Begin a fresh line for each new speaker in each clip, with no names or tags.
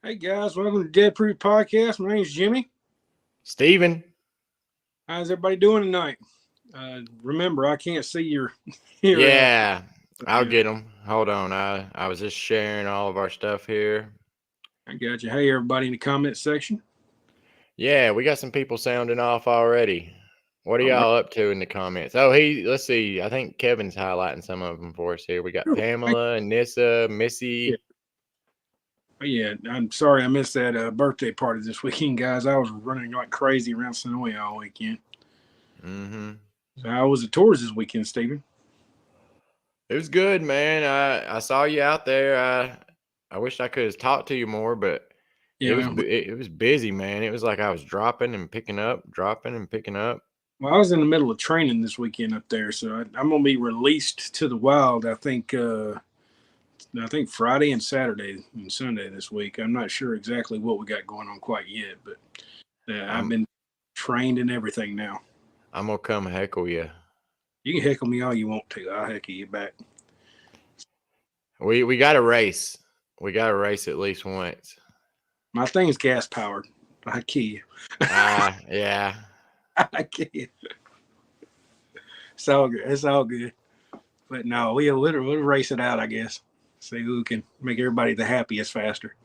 Hey guys, welcome to Dead Proof Podcast. My name's Jimmy.
Steven.
How's everybody doing tonight? Remember, I can't see your.
Yeah, I'll get them. Hold on. I was just sharing all of our stuff here.
I got you. Hey, everybody in the comment section.
Yeah, we got some people sounding off already. What are y'all up to in the comments? Oh, let's see. I think Kevin's highlighting some of them for us here. We got Pamela, Nissa, Missy.
Yeah, I'm sorry I missed that birthday party this weekend, guys. I was running like crazy around Sonoy all weekend.
Mm-hmm.
So how was the tours this weekend, Steven?
It was good, man. I saw you out there. I wish I could have talked to you more, but it was busy, man. It was like I was dropping and picking up, dropping and picking up.
Well, I was in the middle of training this weekend up there, so I'm gonna be released to the wild. I think Friday and Saturday and Sunday this week. I'm not sure exactly what we got going on quite yet, but I've been trained and everything now.
I'm gonna come heckle you.
You can heckle me all you want to. I'll heckle you back.
We got to race. We got to race at least once.
My thing's gas powered. I kill you.
Yeah.
I kill you. It's all good. It's all good. But no, we'll race it out, I guess. See who can make everybody the happiest faster.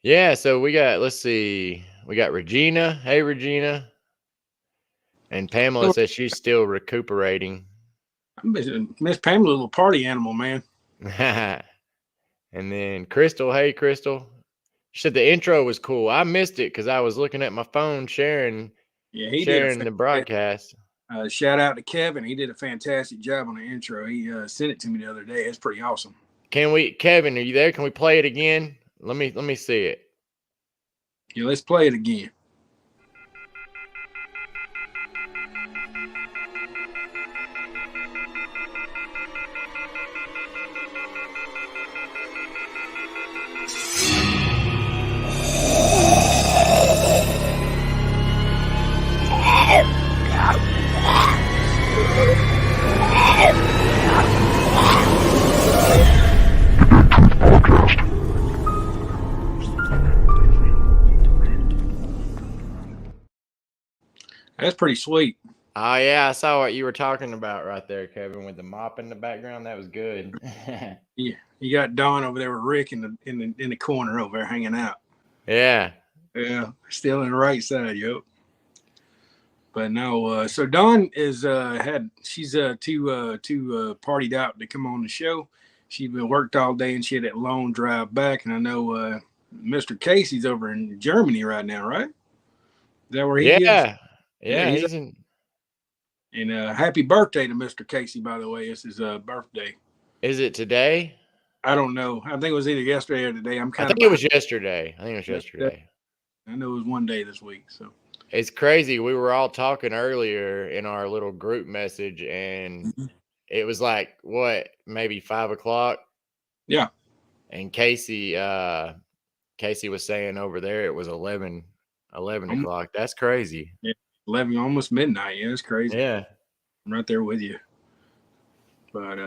Yeah, so let's see. We got Regina. Hey, Regina. And Pamela says she's still recuperating.
Miss Pamela, a little party animal, man.
And then Crystal. Hey, Crystal. She said the intro was cool. I missed it because I was looking at my phone sharing the broadcast.
Shout out to Kevin. He did a fantastic job on the intro. He sent it to me the other day. It's pretty awesome.
Kevin, are you there? Can we play it again? Let me see it.
Yeah, let's play it again. That's pretty sweet.
Oh, yeah, I saw what you were talking about right there, Kevin, with the mop in the background. That was good.
Yeah, you got Don over there with Rick in the corner over there hanging out.
Yeah.
Yeah, still in the right side, yo. But no, so Dawn is she's too partied out to come on the show. She's been worked all day and she had that long drive back. And I know Mr. Casey's over in Germany right now, right? Is that where he is?
Yeah, he's in.
And happy birthday to Mr. Casey, by the way. It's his birthday.
Is it today?
I don't know. I think it was either yesterday or today.
I think it was yesterday. I
know it was one day this week. So
it's crazy. We were all talking earlier in our little group message, and it was like maybe 5 o'clock.
Yeah.
And Casey was saying over there it was 11 o'clock. That's crazy.
Yeah, 11, almost midnight. Yeah, it's crazy.
Yeah,
I'm right there with you. But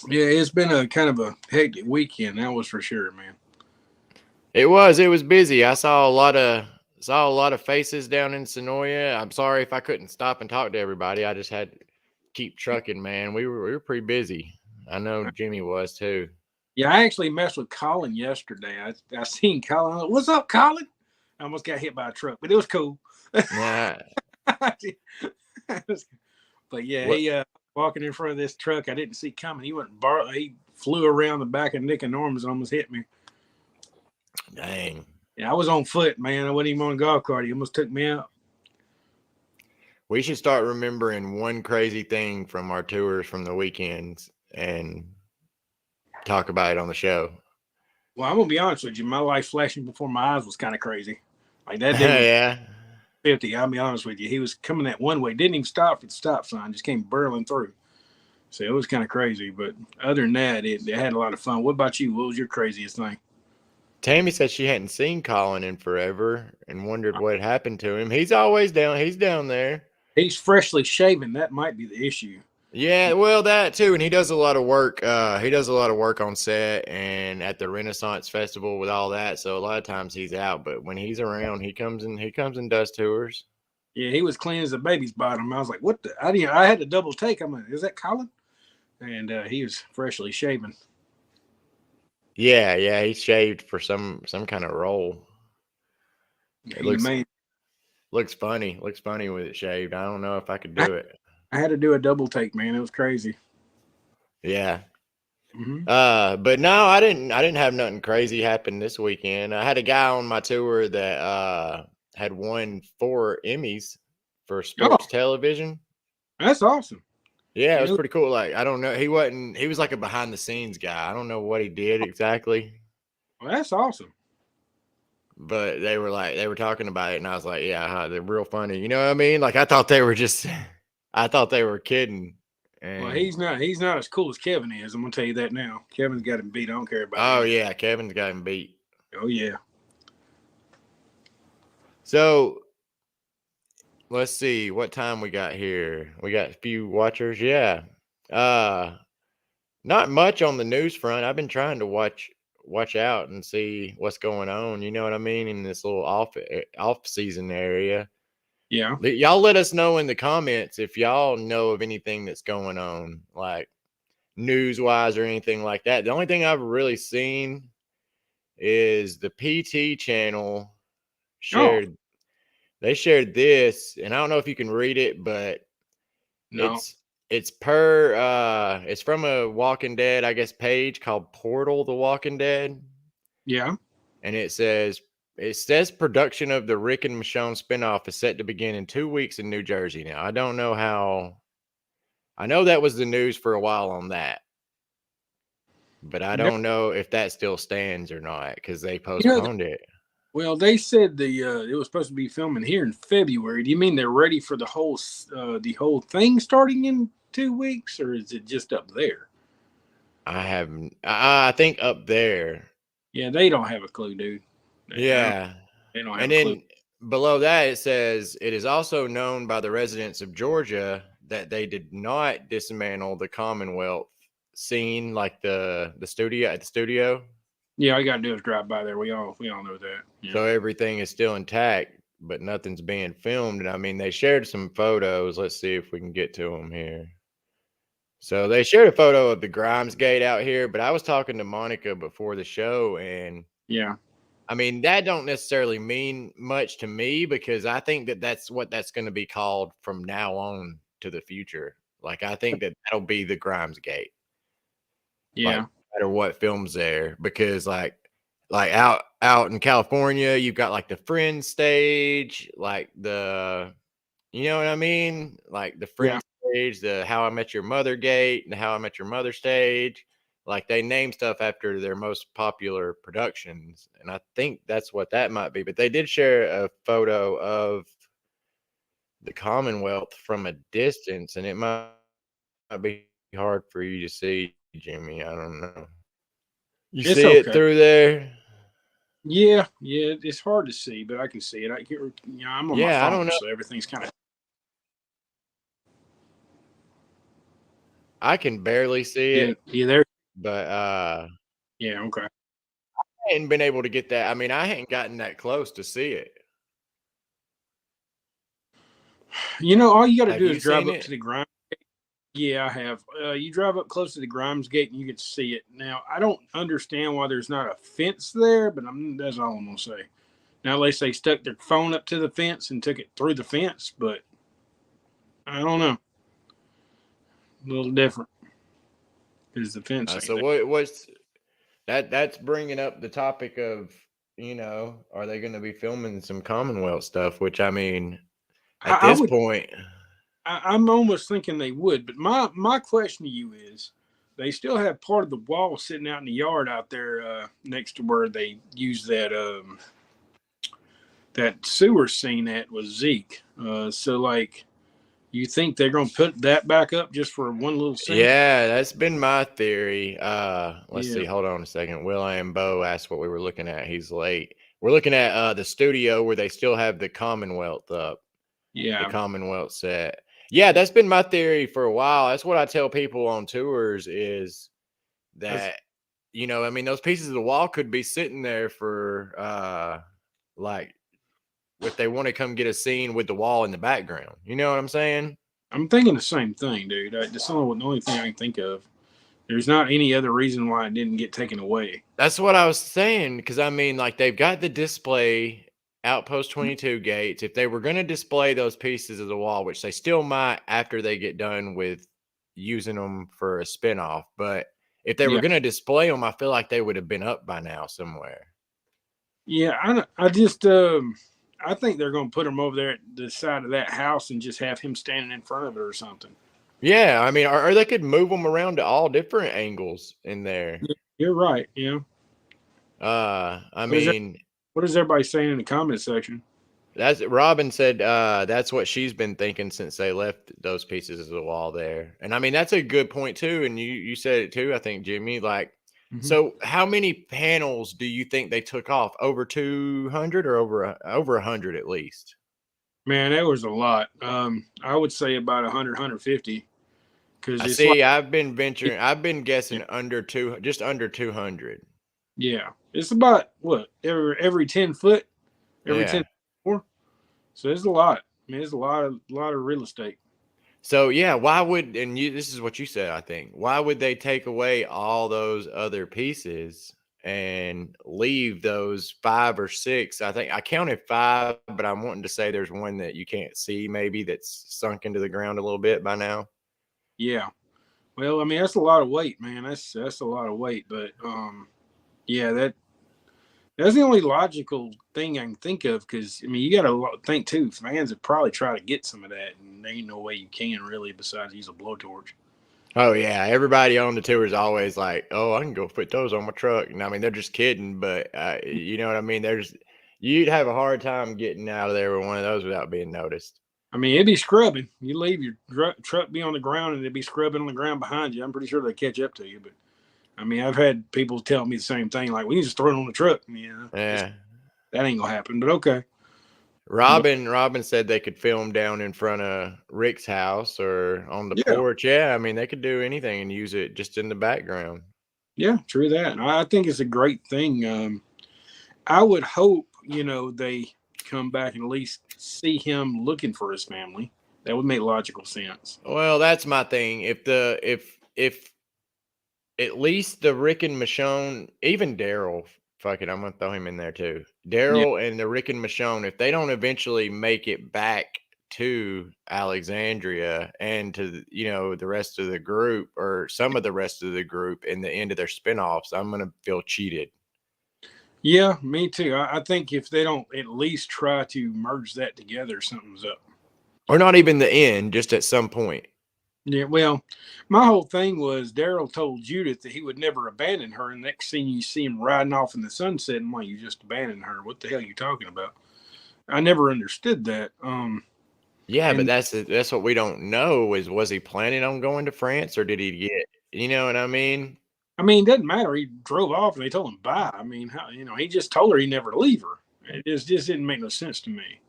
yeah, it's been a kind of a hectic weekend. That was for sure, man.
It was busy. I saw a lot of faces down in Sonoya. I'm sorry if I couldn't stop and talk to everybody. I just had to keep trucking, man. We were pretty busy. I know Jimmy was too.
Yeah, I actually messed with Colin yesterday. I seen Colin. Like, what's up, Colin? I almost got hit by a truck, but it was cool.
Yeah.
But yeah, he walking in front of this truck I didn't see coming. He flew around the back of Nick and Norman's and almost hit me.
Dang.
Yeah, I was on foot, man. I wasn't even on a golf cart. He almost took me out.
We should start remembering one crazy thing from our tours from the weekends and talk about it on the show.
Well, I'm going to be honest with you. My life flashing before my eyes was kind of crazy. Like that dude was
Yeah.
50. I'll be honest with you. He was coming that one way, didn't even stop at the stop sign, just came barreling through. So it was kind of crazy. But other than that, it had a lot of fun. What about you? What was your craziest thing?
Tammy said she hadn't seen Colin in forever and wondered what happened to him. He's always down. He's down there.
He's freshly shaven. That might be the issue.
Yeah, well, that too, and he does a lot of work. He does a lot of work on set and at the Renaissance Festival with all that. So a lot of times he's out, but when he's around, he comes and does tours.
Yeah, he was clean as a baby's bottom. I was like, what the? I had to double take. I'm like, is that Colin? And he was freshly shaven.
Yeah, he shaved for some kind of role. It looks funny. Looks funny with it shaved. I don't know if I could do it.
I had to do a double take, man. It was crazy.
Yeah. But no, I didn't have nothing crazy happen this weekend. I had a guy on my tour that had won 4 Emmys for sports television.
That's awesome.
Yeah, it was pretty cool. Like, I don't know, he was like a behind the scenes guy. I don't know what he did exactly.
Well, that's awesome.
But they were talking about it, and I was like, yeah, they're real funny. You know what I mean? Like, I thought they were kidding. And
well, he's not as cool as Kevin is. I'm gonna tell you that now. Kevin's got him beat. I don't care about.
Oh yeah, Kevin's got him beat.
Oh yeah.
So let's see what time we got here. We got a few watchers. Yeah. Not much on the news front. I've been trying to watch out and see what's going on. You know what I mean? In this little off season area.
Yeah.
Y'all let us know in the comments if y'all know of anything that's going on, like news wise or anything like that. The only thing I've really seen is the PT channel shared. They shared this, and I don't know if you can read it, but it's from a Walking Dead, I guess, page called Portal the Walking Dead.
Yeah.
And it says production of the Rick and Michonne spinoff is set to begin in 2 weeks in New Jersey. Now, I don't know how. I know that was the news for a while on that, but I don't know if that still stands or not because they postponed it.
Well, they said it was supposed to be filming here in February. Do you mean they're ready for the whole thing starting in 2 weeks, or is it just up there?
I think up there.
Yeah, they don't have a clue, dude.
They don't have a clue. Below that, it says it is also known by the residents of Georgia that they did not dismantle the Commonwealth scene, like the studio.
Yeah, all you gotta do is drive by there. We all know that. Yeah.
So everything is still intact, but nothing's being filmed. And I mean, they shared some photos. Let's see if we can get to them here. So they shared a photo of the Grimes Gate out here, but I was talking to Monica before the show, and
yeah,
I mean, that don't necessarily mean much to me because I think that's what that's going to be called from now on to the future. Like, I think that'll be the Grimes Gate.
Yeah.
Like, no matter what films there, because like out in California, you've got like the Friends stage, like the, you know what I mean? Like the Friends stage, the How I Met Your Mother Gate, and the How I Met Your Mother stage. Like, they name stuff after their most popular productions. And I think that's what that might be. But they did share a photo of the Commonwealth from a distance, and it might be hard for you to see, Jimmy. I don't know. You see it through there?
Yeah, it's hard to see, but I can see it. I'm on my phone,
I don't know.
So everything's kind of.
I can barely see it.
You there?
But
yeah, okay.
I hadn't been able to get that. I mean, I hadn't gotten that close to see it.
You know, all you got to do is drive up to the Grimes Gate. Yeah, I have. You drive up close to the Grimes Gate and you get to see it. Now, I don't understand why there's not a fence there, but that's all I'm gonna say. Now, at least they stuck their phone up to the fence and took it through the fence, but I don't know. A little different. Is the fence?
So what's that's bringing up the topic of, you know, are they going to be filming some Commonwealth stuff? Which, I mean, at this point,
I'm almost thinking they would. But my question to you is, they still have part of the wall sitting out in the yard out there next to where they use that that sewer scene at was Zeke. So like, you think they're gonna put that back up just for one little scene?
Yeah, that's been my theory. Let's
Yeah.
see. Hold on a second. Will and Bo asked what we were looking at. He's late. We're looking at the studio where they still have the Commonwealth up, the
Yeah.
Commonwealth set. Yeah, that's been my theory for a while. That's what I tell people on tours is that, you know, I mean, those pieces of the wall could be sitting there for like if they want to come get a scene with the wall in the background. You know what I'm saying?
I'm thinking the same thing, dude. That's the only thing I can think of. There's not any other reason why it didn't get taken away.
That's what I was saying. Because I mean, like they've got the display Outpost 22 gates. If they were going to display those pieces of the wall, which they still might after they get done with using them for a spinoff, but if they were
Yeah.
going to display them, I feel like they would have been up by now somewhere.
Yeah. I think they're gonna put him over there at the side of that house and just have him standing in front of it or something.
Yeah, I mean, or they could move them around to all different angles in there.
You're right. Yeah.
I
What is
mean,
what is everybody saying in the comment section?
that's Robin said that's what she's been thinking since they left those pieces of the wall there. And I mean, that's a good point too. And you said it too, I think, Jimmy. Like, so how many panels do you think they took off? Over 200 or over 100 at least?
Man, that was a lot. I would say about 100, 150. Because
I
it's
see.
like,
I've been guessing just under 200.
yeah, it's about what every 10 foot, every
Yeah.
10 more. So it's a lot. I mean, it's a lot of real estate.
So yeah, why would this is what you said, I think. Why would they take away all those other pieces and leave those 5 or 6? I think I counted 5, but I'm wanting to say there's one that you can't see maybe that's sunk into the ground a little bit by now.
Yeah. Well, I mean, that's a lot of weight, man. That's a lot of weight. But yeah, that's the only logical thing I can think of. Because I mean, you got to think too. Fans would probably try to get some of that, and there ain't no way you can really besides use a blowtorch.
Oh yeah, everybody on the tour is always like, "Oh, I can go put those on my truck." And I mean, they're just kidding, but you know what I mean. You'd have a hard time getting out of there with one of those without being noticed.
I mean, it'd be scrubbing. You leave your truck be on the ground, and it'd be scrubbing on the ground behind you. I'm pretty sure they catch up to you. But I mean, I've had people tell me the same thing. Like, we need to just throw it on the truck. Yeah,
Yeah.
that ain't gonna happen. But okay.
Robin said they could film down in front of Rick's house or on the
Yeah,
porch. Yeah, I mean they could do anything and use it just in the background.
yeah, true that. And I think it's a great thing. I would hope they come back and at least see him looking for his family. That would make logical sense.
Well, that's my thing. If at least the Rick and Michonne, even Daryl, fuck it, I'm gonna throw him in there too.
Yeah,
Daryl and the Rick and Michonne, if they don't eventually make it back to Alexandria and to the rest of the group or some of the rest of the group in the end of their spinoffs, I'm gonna feel cheated.
yeah, me too. I think if they don't at least try to merge that together, something's up.
Or not even the end, just at some point.
Yeah, well, my whole thing was Daryl told Judith that he would never abandon her, and next scene you see him riding off in the sunset, and like, you just abandoned her. What the hell are you talking about? I never understood that.
Yeah, but
And
that's what we don't know is was he planning on going to France or did he get, you know what I mean?
I mean, it doesn't matter. He drove off, and they told him bye. I mean, how he just told her he never leave her. It just didn't make no sense to me.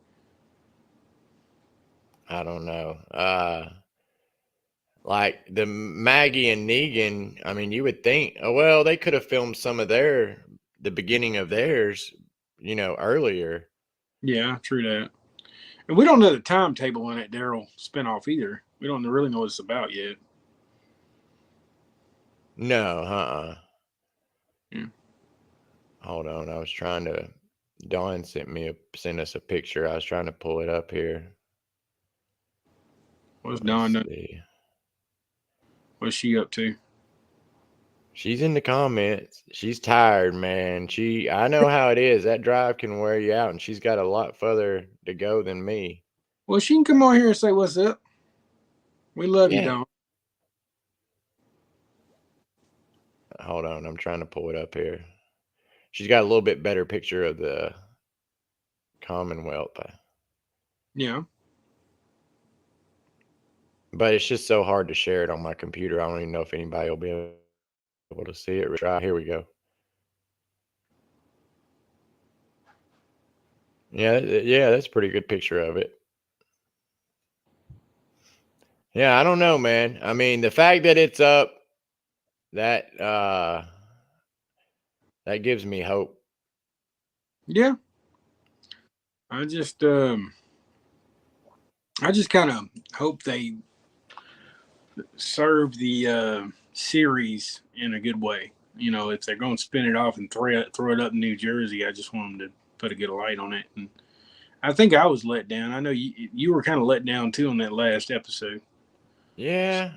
I don't know. Like the Maggie and Negan, I mean, you would think, oh well, they could have filmed some of the beginning of theirs, earlier.
Yeah, true that. And we don't know the timetable on that Daryl spinoff either. We don't really know what it's about yet.
No,
Yeah.
Hold on, I was trying to. Dawn sent us a picture. I was trying to pull it up here.
What's Dawn done? What's she up to?
She's in the comments. She's tired, man. I know how it is. That drive can wear you out, and she's got a lot further to go than me.
Well, she can come on here and say what's up. We love you, Dawn.
Hold on, I'm trying to pull it up here. She's got a little bit better picture of Commonwealth.
Yeah.
But it's just so hard to share it on my computer. I don't even know if anybody will be able to see it. Try. Here we go. Yeah, that's a pretty good picture of it. Yeah, I don't know, man. I mean, the fact that it's up, that that gives me hope.
Yeah. I just kind of hope they serve the series in a good way. You know, if they're going to spin it off and throw it up in New Jersey, I just want them to put a good light on it. And I think I was let down. I know you were kind of let down too on that last episode.
Yeah.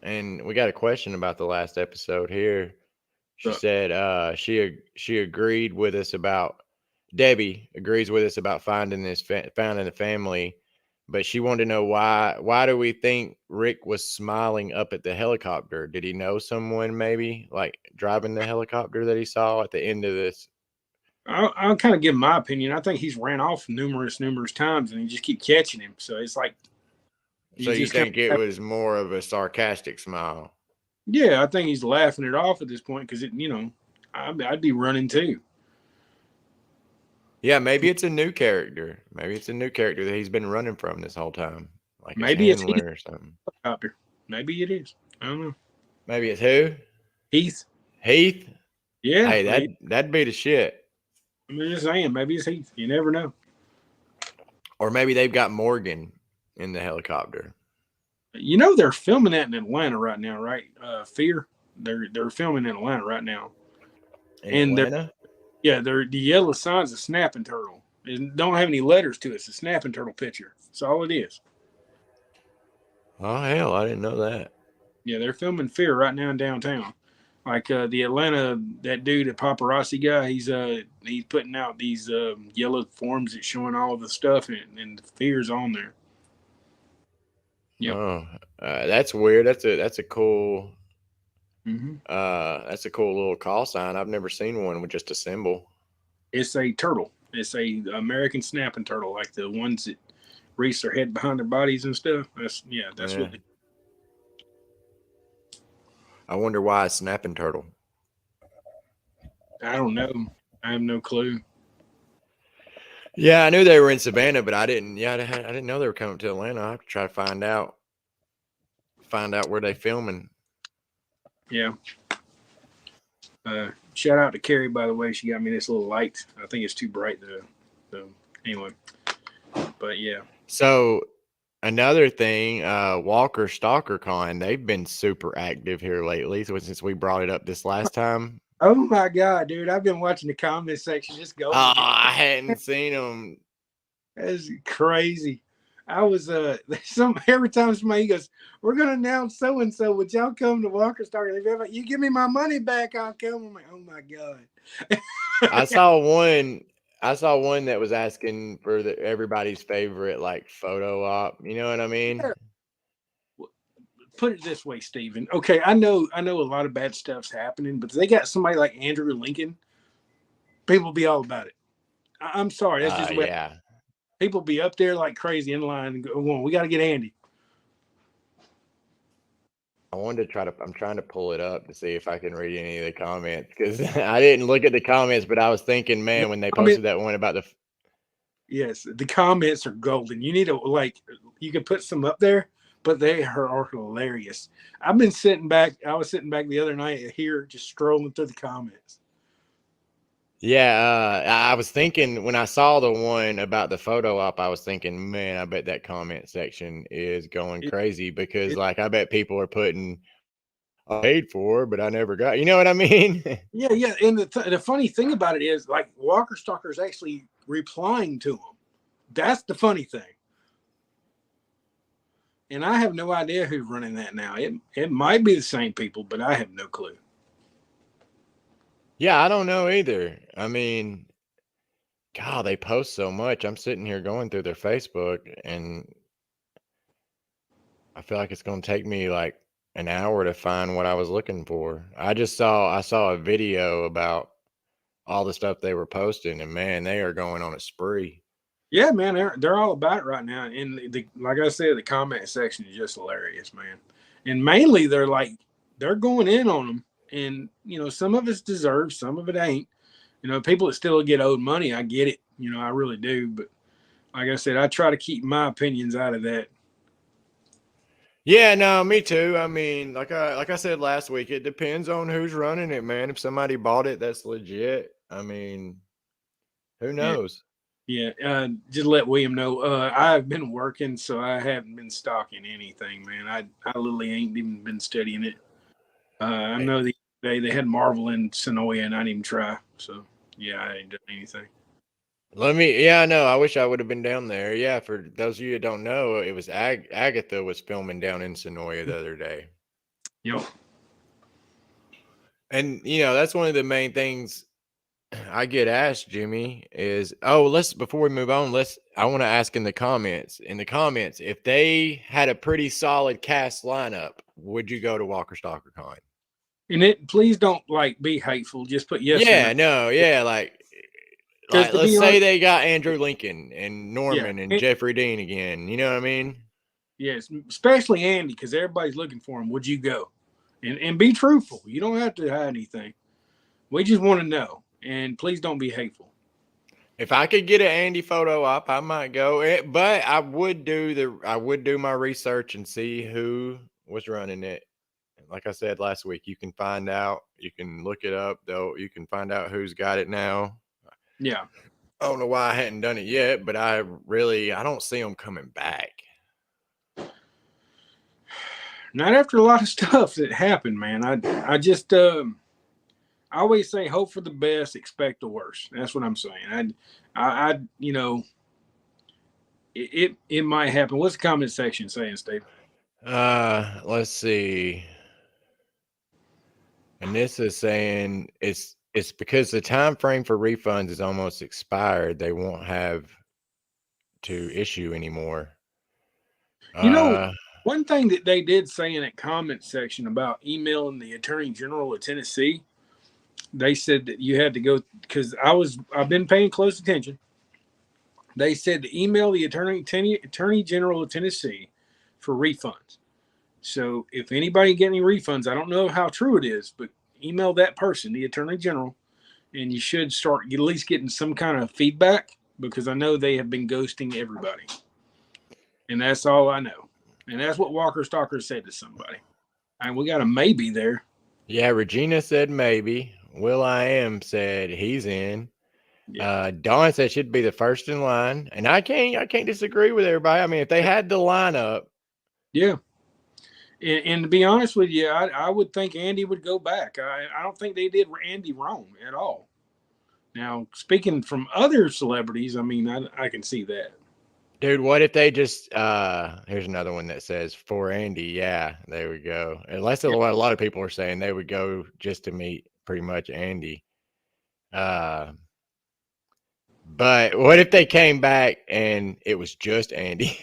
And we got a question about the last episode here. She said she agreed with us about Debbie agrees with us about finding finding the family, but she wanted to know why do we think Rick was smiling up at the helicopter? Did he know someone maybe like driving the helicopter that he saw at the end of this?
I'll kind of give my opinion. I think he's ran off numerous times, and he just keep catching him. So it's like,
So you think it was more of a sarcastic smile?
Yeah, I think he's laughing it off at this point because I'd be running too.
Yeah, maybe it's a new character. Maybe it's a new character that he's been running from this whole time, like
maybe
his handler or something.
Maybe it is. I don't know.
Maybe it's who?
Heath.
Heath.
Yeah.
Hey, that'd be the shit.
I'm just saying, maybe it's Heath. You never know.
Or maybe they've got Morgan in the helicopter.
You know they're filming that in Atlanta right now, right? Fear. They're filming in Atlanta right now.
In Atlanta?
The yellow sign's a snapping turtle. It don't have any letters to it. It's a snapping turtle picture. That's all it is.
Oh hell, I didn't know that.
Yeah, they're filming Fear right now in downtown. Like the Atlanta, that dude, the paparazzi guy, he's putting out these yellow forms that's showing all the stuff, and the Fear's on there.
Yep. Oh, that's weird. That's a cool.
Mm-hmm.
That's a cool little call sign. I've never seen one with just a symbol.
It's a turtle. It's a American snapping turtle, like the ones that reach their head behind their bodies and stuff. That's what.
I wonder why a snapping turtle.
I don't know. I have no clue.
Yeah, I knew they were in Savannah, but I didn't. Yeah, I didn't know they were coming to Atlanta. I have to try to find out where they filming.
Yeah. Shout out to Carrie, by the way. She got me this little light. I think it's too bright though. So anyway, but yeah.
So another thing, Walker Stalker Con, they've been super active here lately. So since we brought it up this last time.
Oh my God, dude! I've been watching the comment section just go.
Oh, I hadn't seen them.
That's crazy. I was every time somebody goes, "We're gonna announce so and so. Would y'all come to Walker Stalker? You give me my money back, I'll come." I'm like, oh my God.
I saw one that was asking for everybody's favorite like photo op. You know what I mean?
Put it this way, Steven. Okay, I know a lot of bad stuff's happening, but they got somebody like Andrew Lincoln. People be all about it. I'm sorry, that's just
yeah.
People be up there like crazy in line and go, "We got to get Andy."
I wanted to I'm trying to pull it up to see if I can read any of the comments because I didn't look at the comments, but I was thinking, man, when they posted that one about
Yes, the comments are golden. You need to you can put some up there, but they are hilarious. I was sitting back the other night here just strolling through the comments.
Yeah, I was thinking when I saw the one about the photo op, I was thinking, man, I bet that comment section is going crazy because I bet people are putting I paid for, but I never got. You know what I mean?
Yeah. And the funny thing about it is, like, Walker Stalker is actually replying to them. That's the funny thing. And I have no idea who's running that now. It might be the same people, but I have no clue.
Yeah, I don't know either. I mean, God, they post so much. I'm sitting here going through their Facebook, and I feel like it's going to take me like an hour to find what I was looking for. I saw a video about all the stuff they were posting, and man, they are going on a spree.
Yeah, man, they're all about it right now. And like I said, the comment section is just hilarious, man. And mainly they're going in on them, and some of it's deserved, some of it ain't. People that still get owed money, I get it. I really do. But like I said, I try to keep my opinions out of that.
Yeah, no, me too. I mean, like I said last week, it depends on who's running it, man. If somebody bought it, that's legit. I mean, who knows?
Yeah, just let William know. I've been working, so I haven't been stocking anything, man. I literally ain't even been studying it. I know they had Marvel in Sonoya, and I didn't even try. So yeah, I ain't done anything.
Yeah, I know. I wish I would have been down there. Yeah, for those of you that don't know, it was Agatha was filming down in Sonoya the other day.
Yep.
And that's one of the main things I get asked, Jimmy, is before we move on, I want to ask in the comments, if they had a pretty solid cast lineup, would you go to Walker Stalker Con?
And please don't be hateful. Just put yes.
Yeah, no, yeah, let's say they got Andrew Lincoln and Norman and Jeffrey Dean again. You know what I mean?
Yes, especially Andy, because everybody's looking for him. Would you go? And be truthful. You don't have to hide anything. We just want to know. And please don't be hateful.
If I could get an Andy photo up, I might go. But I would do my research and see who was running it. Like I said last week, you can find out. You can look it up, though. You can find out who's got it now.
Yeah.
I don't know why I hadn't done it yet, but I don't see them coming back.
Not after a lot of stuff that happened, man. I just I always say hope for the best, expect the worst. That's what I'm saying. It might happen. What's the comment section saying, Steve?
Let's see. And this is saying it's because the time frame for refunds is almost expired. They won't have to issue anymore.
One thing that they did say in that comment section about emailing the Attorney General of Tennessee, they said that you had to go, because I've been paying close attention. They said to email the Attorney General of Tennessee for refunds. So if anybody get any refunds, I don't know how true it is, but email that person, the Attorney General, and you should start at least getting some kind of feedback, because I know they have been ghosting everybody. And that's all I know. And that's what Walker Stalker said to somebody. And we got a maybe there.
Yeah, Regina said maybe. Will.i.am said he's in. Yeah. Dawn said she'd be the first in line. And I can't disagree with everybody. I mean, if they had the lineup.
Yeah. And to be honest with you, I would think Andy would go back. I don't think they did Andy wrong at all. Now, speaking from other celebrities, I mean, I can see that.
Dude, what if they just here's another one that says for Andy. Yeah, there we go. Unless what a lot of people are saying, they would go just to meet pretty much Andy. But what if they came back and it was just Andy?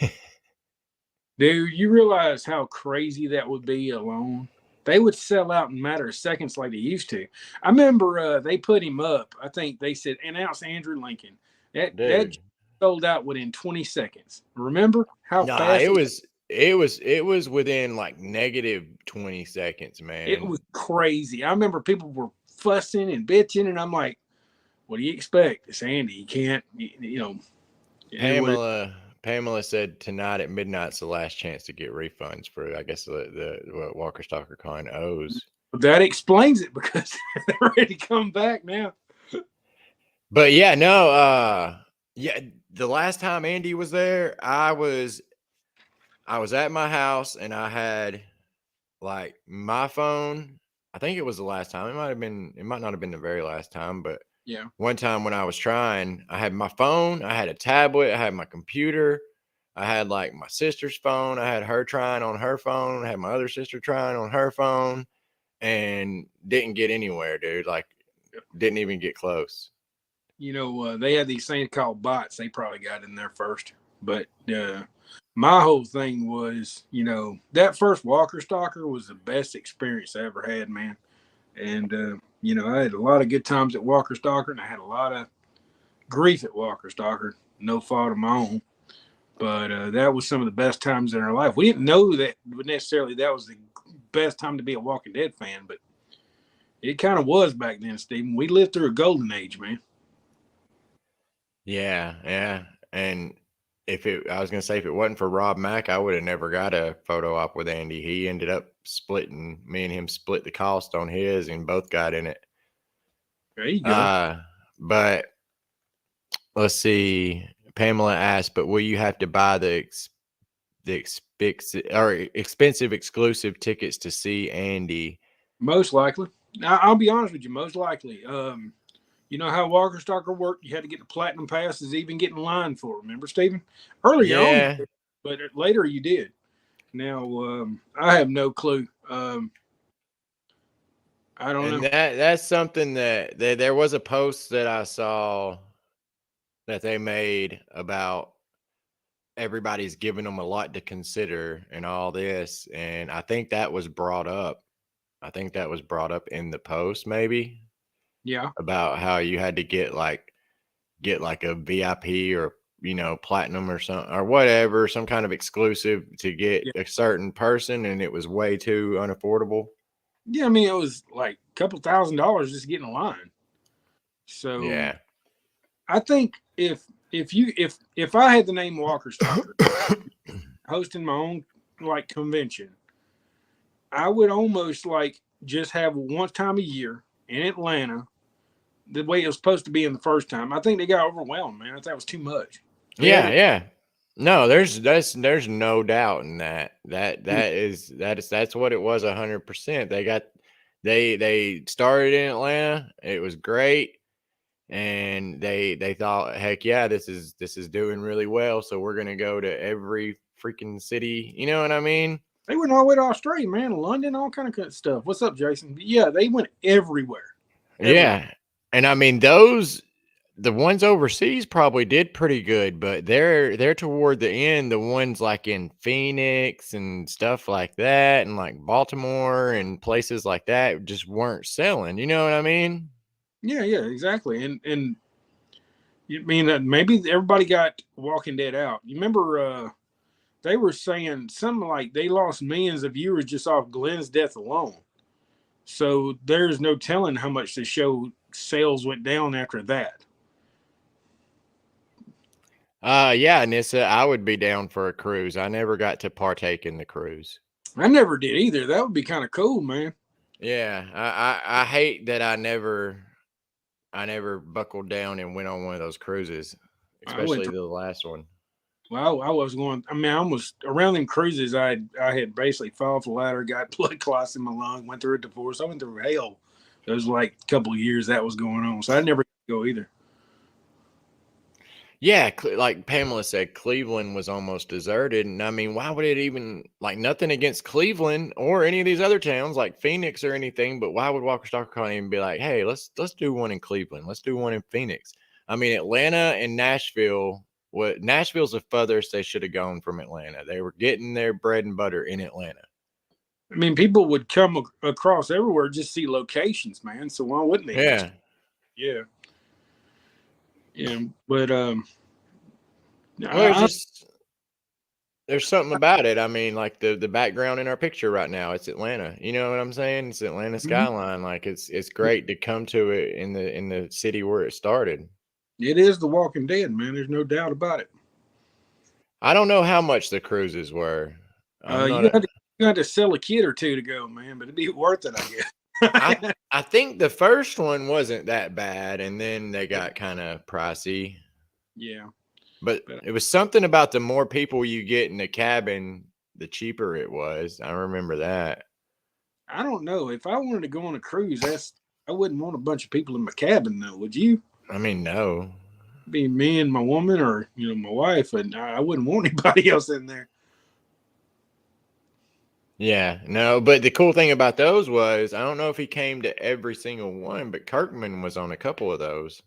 Dude, you realize how crazy that would be alone? They would sell out in a matter of seconds like they used to. I remember they put him up. I think they said, announce Andrew Lincoln. That sold out within 20 seconds. Remember how fast
it was within like negative 20 seconds, man.
It was crazy. I remember people were fussing and bitching, and I'm like, what do you expect? It's Andy. You can't,
Pamela said tonight at midnight's the last chance to get refunds for, I guess, what Walker Stalker Con owes.
That explains it, because they're ready to come back now.
But yeah, no, the last time Andy was there, I was at my house and I had like my phone. I think it was the last time. It might not have been the very last time, but
yeah.
One time when I was trying, I had my phone, I had a tablet, I had my computer, I had like my sister's phone, I had her trying on her phone, I had my other sister trying on her phone, and didn't get anywhere, dude. Like, didn't even get close.
They had these things called bots. They probably got in there first. But my whole thing was, that first Walker Stalker was the best experience I ever had, man. And You know, I had a lot of good times at Walker Stalker, and I had a lot of grief at Walker Stalker. No fault of my own, but that was some of the best times in our life. We didn't know that necessarily that was the best time to be a Walking Dead fan, but it kind of was back then, Stephen. We lived through a golden age, man.
Yeah, yeah. And I was gonna say, if it wasn't for Rob Mack, I would have never got a photo op with Andy. He ended up splitting, me and him split the cost on his, and both got in it.
There you go.
But let's see. Pamela asked, but will you have to buy the expensive exclusive tickets to see Andy?
Most likely. Now, I'll be honest with you. Most likely. You know how Walker Stalker worked? You had to get the platinum passes, even get in line for. Remember, Stephen? Earlier
Yeah.
on, but later you did. Now I have no clue. I don't
And
know.
that's something that there was a post that I saw that they made about everybody's giving them a lot to consider and all this. And I think that was brought up. I think that was brought up in the post, maybe,
Yeah.
about how you had to get like a VIP or platinum or something or whatever, some kind of exclusive to get
Yeah.
a certain person, and it was way too unaffordable.
Yeah. I mean, it was like a couple $1,000s just getting in line. So
Yeah.
I think if I had the name Walker Stalker hosting my own like convention, I would almost like just have one time a year in Atlanta, the way it was supposed to be in the first time. I think they got overwhelmed, man. I thought it was too much.
Yeah. No, there's no doubt in that. That's what it was 100%. They started in Atlanta. It was great. And they thought, heck yeah, this is doing really well. So we're gonna go to every freaking city. You know what I mean?
They went all the way to Australia, man, London, all kind of stuff. What's up, Jason? Yeah, they went everywhere.
Yeah. And I mean, the ones overseas probably did pretty good, but they're toward the end, the ones like in Phoenix and stuff like that, and like Baltimore and places like that just weren't selling. You know what I mean?
Yeah, exactly. And you mean that maybe everybody got Walking Dead out. You remember they were saying something like they lost millions of viewers just off Glenn's death alone. So there's no telling how much the show sales went down after that.
Yeah, Nissa, I would be down for a cruise. I never got to partake in the cruise.
I never did either. That would be kind of cool, man.
Yeah, I hate that I never buckled down and went on one of those cruises, especially the last one.
Well, I was going. I mean, I was around them cruises. I had basically fell off the ladder, got blood clots in my lung, went through a divorce. I went through hell. It was like a couple of years that was going on, so I never go either.
Yeah, like Pamela said, Cleveland was almost deserted, and I mean, why would it even, like, nothing against Cleveland or any of these other towns like Phoenix or anything, but why would Walker Stalker Con even be like, hey, let's do one in Cleveland, let's do one in Phoenix? I mean, Atlanta and Nashville. Nashville's the furthest they should have gone from Atlanta. They were getting their bread and butter in Atlanta.
I mean, people would come across everywhere just see locations, man. So why wouldn't they?
Yeah.
Yeah. But
Well, there's something about it. I mean, like the background in our picture right now, it's Atlanta. You know what I'm saying? It's Atlanta skyline. Like it's great to come to it in the city where it started.
It is The Walking Dead, man. There's no doubt about it.
I don't know how much the cruises were.
You had to sell a kid or two to go, man, but it'd be worth it, I
guess. I think the first one wasn't that bad, and then they got kind of pricey.
Yeah.
But it was something about the more people you get in the cabin, the cheaper it was. I remember that.
I don't know. If I wanted to go on a cruise, I wouldn't want a bunch of people in my cabin, though. Would you?
I mean, no.
It'd be me and my woman, or my wife, and I wouldn't want anybody else in there.
Yeah, no. But the cool thing about those was, I don't know if he came to every single one, but Kirkman was on a couple of those.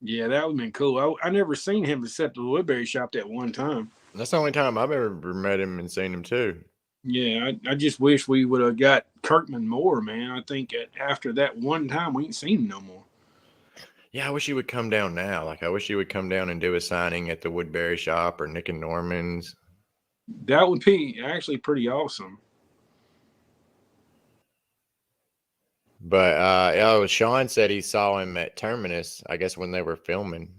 Yeah, that would have been cool. I never seen him except the Woodbury shop that one time.
That's the only time I've ever met him and seen him too.
Yeah, I just wish we would have got Kirkman more, man. I think after that one time, we ain't seen him no more.
Yeah, I wish he would come down now. Like, I wish he would come down and do a signing at the Woodbury shop or Nick and Norman's.
That would be actually pretty awesome.
But Sean said he saw him at Terminus, I guess when they were filming.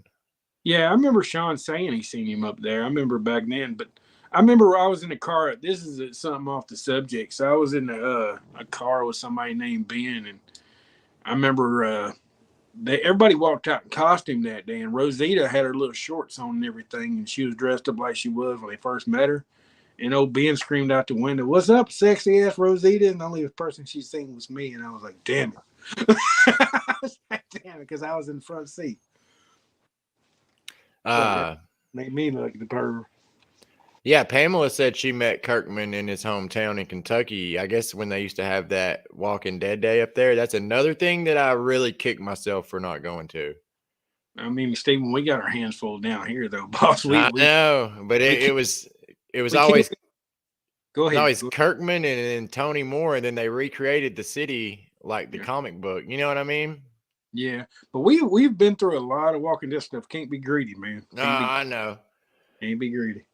Yeah, I remember Sean saying he seen him up there. I remember back then, but I remember I was in the car. This is something off the subject. So I was in a car with somebody named Ben, and I remember everybody walked out in costume that day, and Rosita had her little shorts on and everything, and she was dressed up like she was when they first met her. And old Ben screamed out the window, "What's up, sexy ass Rosita?" And the only person she seen was me, and I was like, "Damn it!" I was like, "Damn it," because I was in the front seat. Made me look the perv.
Yeah, Pamela said she met Kirkman in his hometown in Kentucky. I guess when they used to have that Walking Dead day up there. That's another thing that I really kick myself for not going to.
I mean, Stephen, we got our hands full down here, though, boss.
I know, but it was always
go ahead.
always Kirkman and Tony Moore, and then they recreated the city like the comic book. You know what I mean?
Yeah, but we've been through a lot of Walking Dead stuff. Can't be greedy, man.
I know.
Can't be greedy.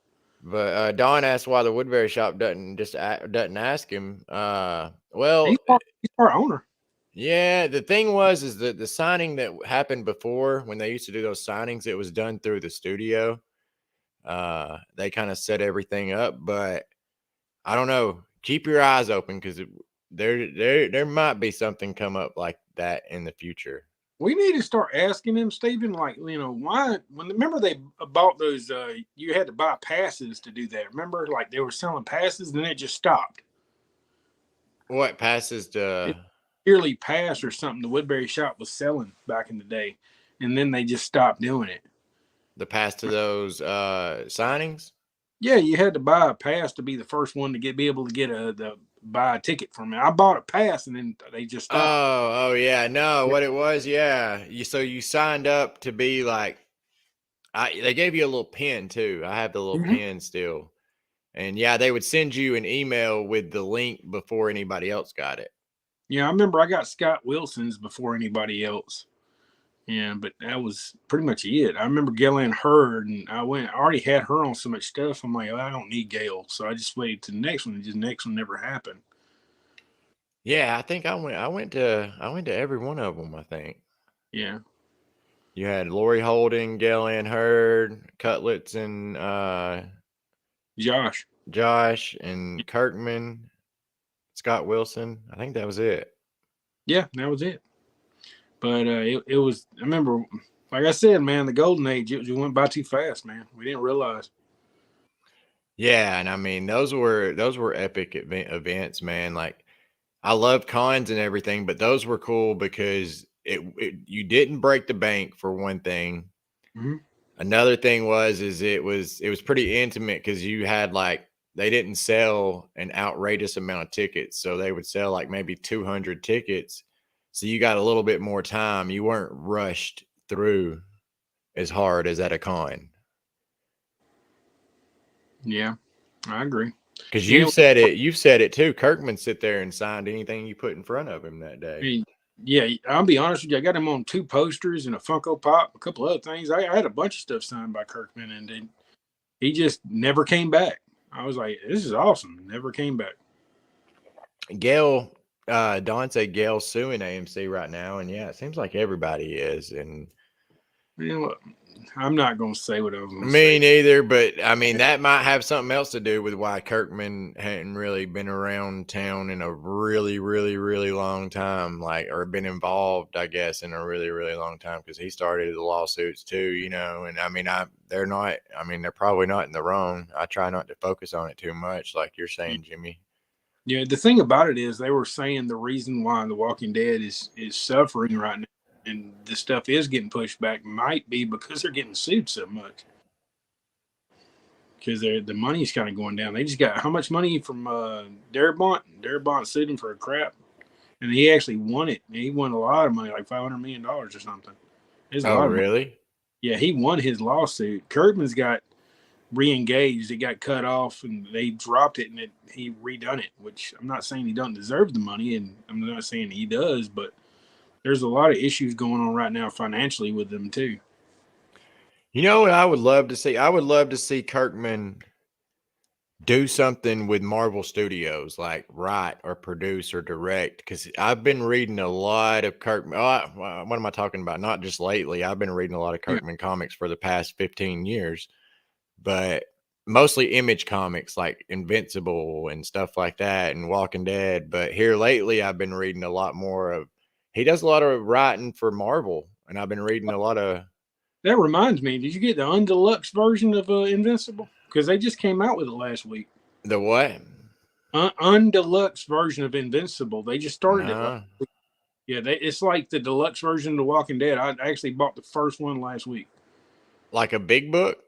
But Don asked why the Woodbury shop doesn't ask him. Well,
he's our owner.
Yeah, the thing is that the signing that happened before, when they used to do those signings, it was done through the studio. They kind of set everything up, but I don't know. Keep your eyes open because there might be something come up like that in the future.
We need to start asking them, Stephen, like, why, remember they bought those, you had to buy passes to do that. Remember, like they were selling passes and then it just stopped.
What passes to
yearly pass or something the Woodbury shop was selling back in the day. And then they just stopped doing it.
The pass to those signings?
Yeah, you had to buy a pass to be the first one to be able to get buy a ticket from it. I bought a pass and then they just stopped.
Oh yeah, no, what it was, yeah. You signed up to be like, they gave you a little pin too. I have the little pin still, and yeah, they would send you an email with the link before anybody else got it.
Yeah, I remember I got Scott Wilson's before anybody else. Yeah, but that was pretty much it. I remember Galen Hurd, and I already had her on so much stuff. I'm like, I don't need Gail, so I just waited to the next one. And just next one never happened.
Yeah, I think I went to every one of them. I think.
Yeah.
You had Lori Holden, Galen Hurd, Cutlets, and Josh, and Kirkman, Scott Wilson. I think that was it.
Yeah, that was it. But it was, I remember, like I said, man, the golden age, it went by too fast, man. We didn't realize.
Yeah, and I mean, those were epic events, man. Like, I love cons and everything, but those were cool because you didn't break the bank, for one thing.
Mm-hmm.
Another thing it was pretty intimate because you had, like, they didn't sell an outrageous amount of tickets, so they would sell like maybe 200 tickets. So you got a little bit more time. You weren't rushed through as hard as at a con.
Yeah, I agree.
Because you've said it too. Kirkman sit there and signed anything you put in front of him that day.
Yeah, I'll be honest with you. I got him on 2 posters and a Funko Pop, a couple other things. I had a bunch of stuff signed by Kirkman, and then he just never came back. I was like, this is awesome. Never came back.
Gail, Don said Gail's suing AMC right now, and yeah, it seems like everybody is. And
I'm not going to say what I was going to
say. Me neither, but I mean, that might have something else to do with why Kirkman hadn't really been around town in a really, really, really long time, or been involved, I guess, in a really, really long time, because he started the lawsuits too, and I mean, they're probably not in the wrong. I try not to focus on it too much, like you're saying, Jimmy.
Yeah, the thing about it is they were saying the reason why The Walking Dead is suffering right now and this stuff is getting pushed back might be because they're getting sued so much. Because the money's kind of going down. They just got how much money from Darabont? Darabont sued him for a crap. And he actually won it. He won a lot of money, like $500 million or something.
Oh, really?
Yeah, he won his lawsuit. Kirkman's got re-engaged. It got cut off, and they dropped it, and he redone it. Which I'm not saying he doesn't deserve the money, and I'm not saying he does, but there's a lot of issues going on right now financially with them too.
You know what I would love to see? I would love to see Kirkman do something with Marvel Studios, like write or produce or direct. Because I've been reading a lot of Kirkman. What am I talking about? Not just lately. I've been reading a lot of Kirkman comics for the past 15 years, but mostly Image comics like Invincible and stuff like that and Walking Dead. But here lately, I've been reading a lot more of, he does a lot of writing for Marvel, and I've been reading a lot of.
That reminds me, did you get the undeluxe version of Invincible? Because they just came out with it last week.
The what?
Undeluxe version of Invincible. They just started it
Nah.
last week. Yeah, it's like the deluxe version of The Walking Dead. I actually bought the first one last week.
Like a big book?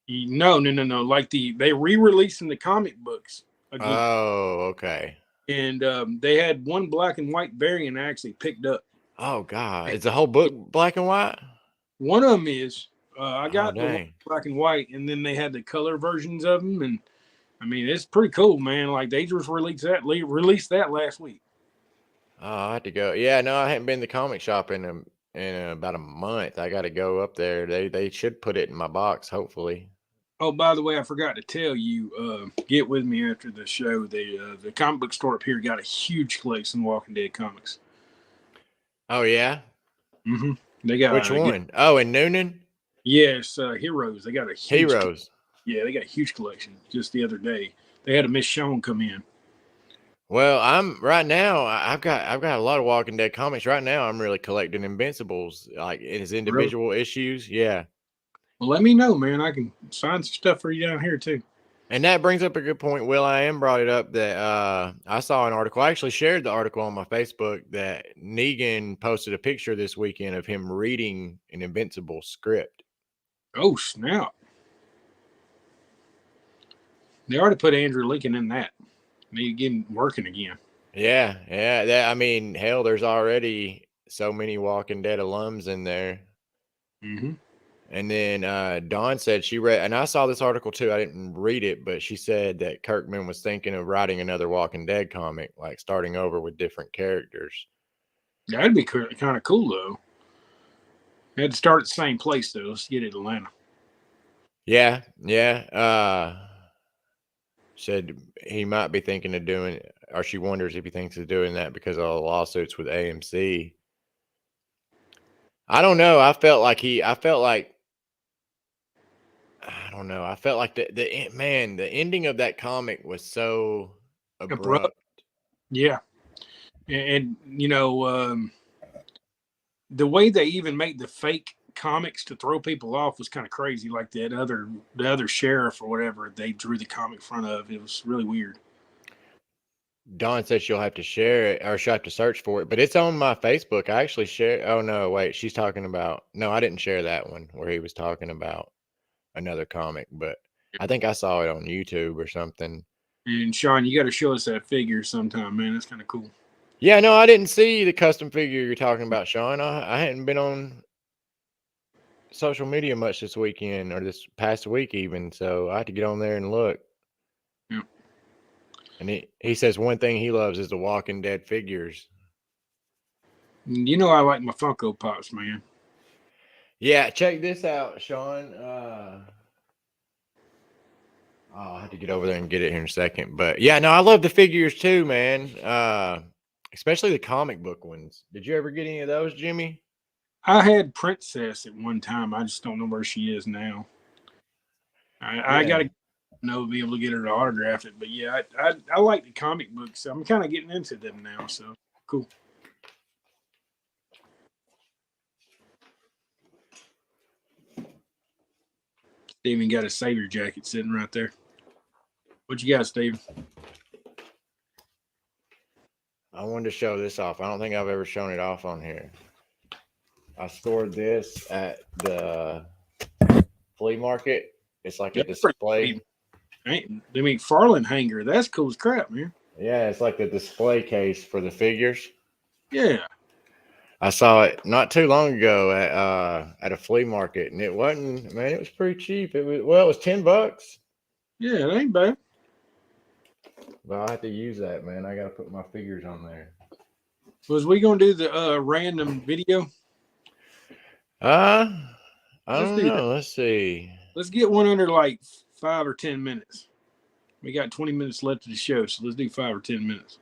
No. Like they re-releasing the comic books again.
Oh, okay.
And they had one black and white variant I actually picked up.
Oh God, is the whole book black and white?
One of them is. I got the
dang.
black and white, and then they had the color versions of them, and I mean it's pretty cool, man. Like they just released that last week.
Oh, I have to go. Yeah, no, I haven't been to the comic shop in about a month. I got to go up there. They should put it in my box, hopefully.
Oh, by the way, I forgot to tell you. Get with me after the show. The comic book store up here got a huge collection of Walking Dead comics.
Oh yeah.
Mm-hmm. They got
which one? Oh, in Noonan.
Yes, Heroes. They got a huge
Heroes.
Yeah, they got a huge collection. Just the other day, they had a Miss Michonne come in.
Well, I'm right now. I've got a lot of Walking Dead comics right now. I'm really collecting Invincibles, like his individual issues. Yeah.
Well, let me know, man. I can find some stuff for you down here too.
And that brings up a good point. Will I am brought it up that I saw an article. I actually shared the article on my Facebook that Negan posted a picture this weekend of him reading an Invincible script.
Oh, snap. They already put Andrew Lincoln in that. Need to get him working again.
Yeah. I mean, hell, there's already so many Walking Dead alums in there.
Mm-hmm.
And then Dawn said she read, and I saw this article too. I didn't read it, but she said that Kirkman was thinking of writing another Walking Dead comic, like starting over with different characters.
That'd be kind of cool, though. They had to start at the same place, though. Let's get it Atlanta.
Yeah. Said he might be thinking of doing, or she wonders if he thinks of doing that because of the lawsuits with AMC. I don't know. I felt like the ending of that comic was so abrupt.
Yeah. And you know, the way they even made the fake comics to throw people off was kind of crazy. Like the other sheriff or whatever they drew the comic in front of. It was really weird.
Dawn says she'll have to share it, or she'll have to search for it, but it's on my Facebook. I actually share. Oh no, wait, she's talking about. No, I didn't share that one where he was talking about another comic, but I think I saw it on YouTube or something.
And Sean, you got to show us that figure sometime, man. That's kind of cool.
Yeah, no, I didn't see the custom figure you're talking about, Sean. I hadn't been on social media much this weekend or this past week even, so I had to get on there and look.
Yeah.
And he says one thing he loves is the Walking Dead figures.
You know I like my Funko Pops, man.
Yeah, check this out, Sean. I'll have to get over there and get it here in a second. But yeah, no, I love the figures too, man. Especially the comic book ones. Did you ever get any of those, Jimmy?
I had Princess at one time. I just don't know where she is now. I got to be able to get her to autograph it. But yeah, I like the comic books. I'm kind of getting into them now. So cool. Steven got a Savior jacket sitting right there. What you got, Steven?
I wanted to show this off. I don't think I've ever shown it off on here. I stored this at the flea market. It's like a display.
The McFarlane hanger. That's cool as crap, man.
Yeah, it's like the display case for the figures.
Yeah.
I saw it not too long ago at a flea market, and it wasn't, man, it was pretty cheap. It was $10.
Yeah, it ain't bad.
But I'll have to use that, man. I gotta put my figures on there.
Was we gonna do the random video?
I
Let's
don't
do that.
know. Let's see.
Let's get one under like 5 or 10 minutes. We got 20 minutes left of the show, so let's do 5 or 10 minutes.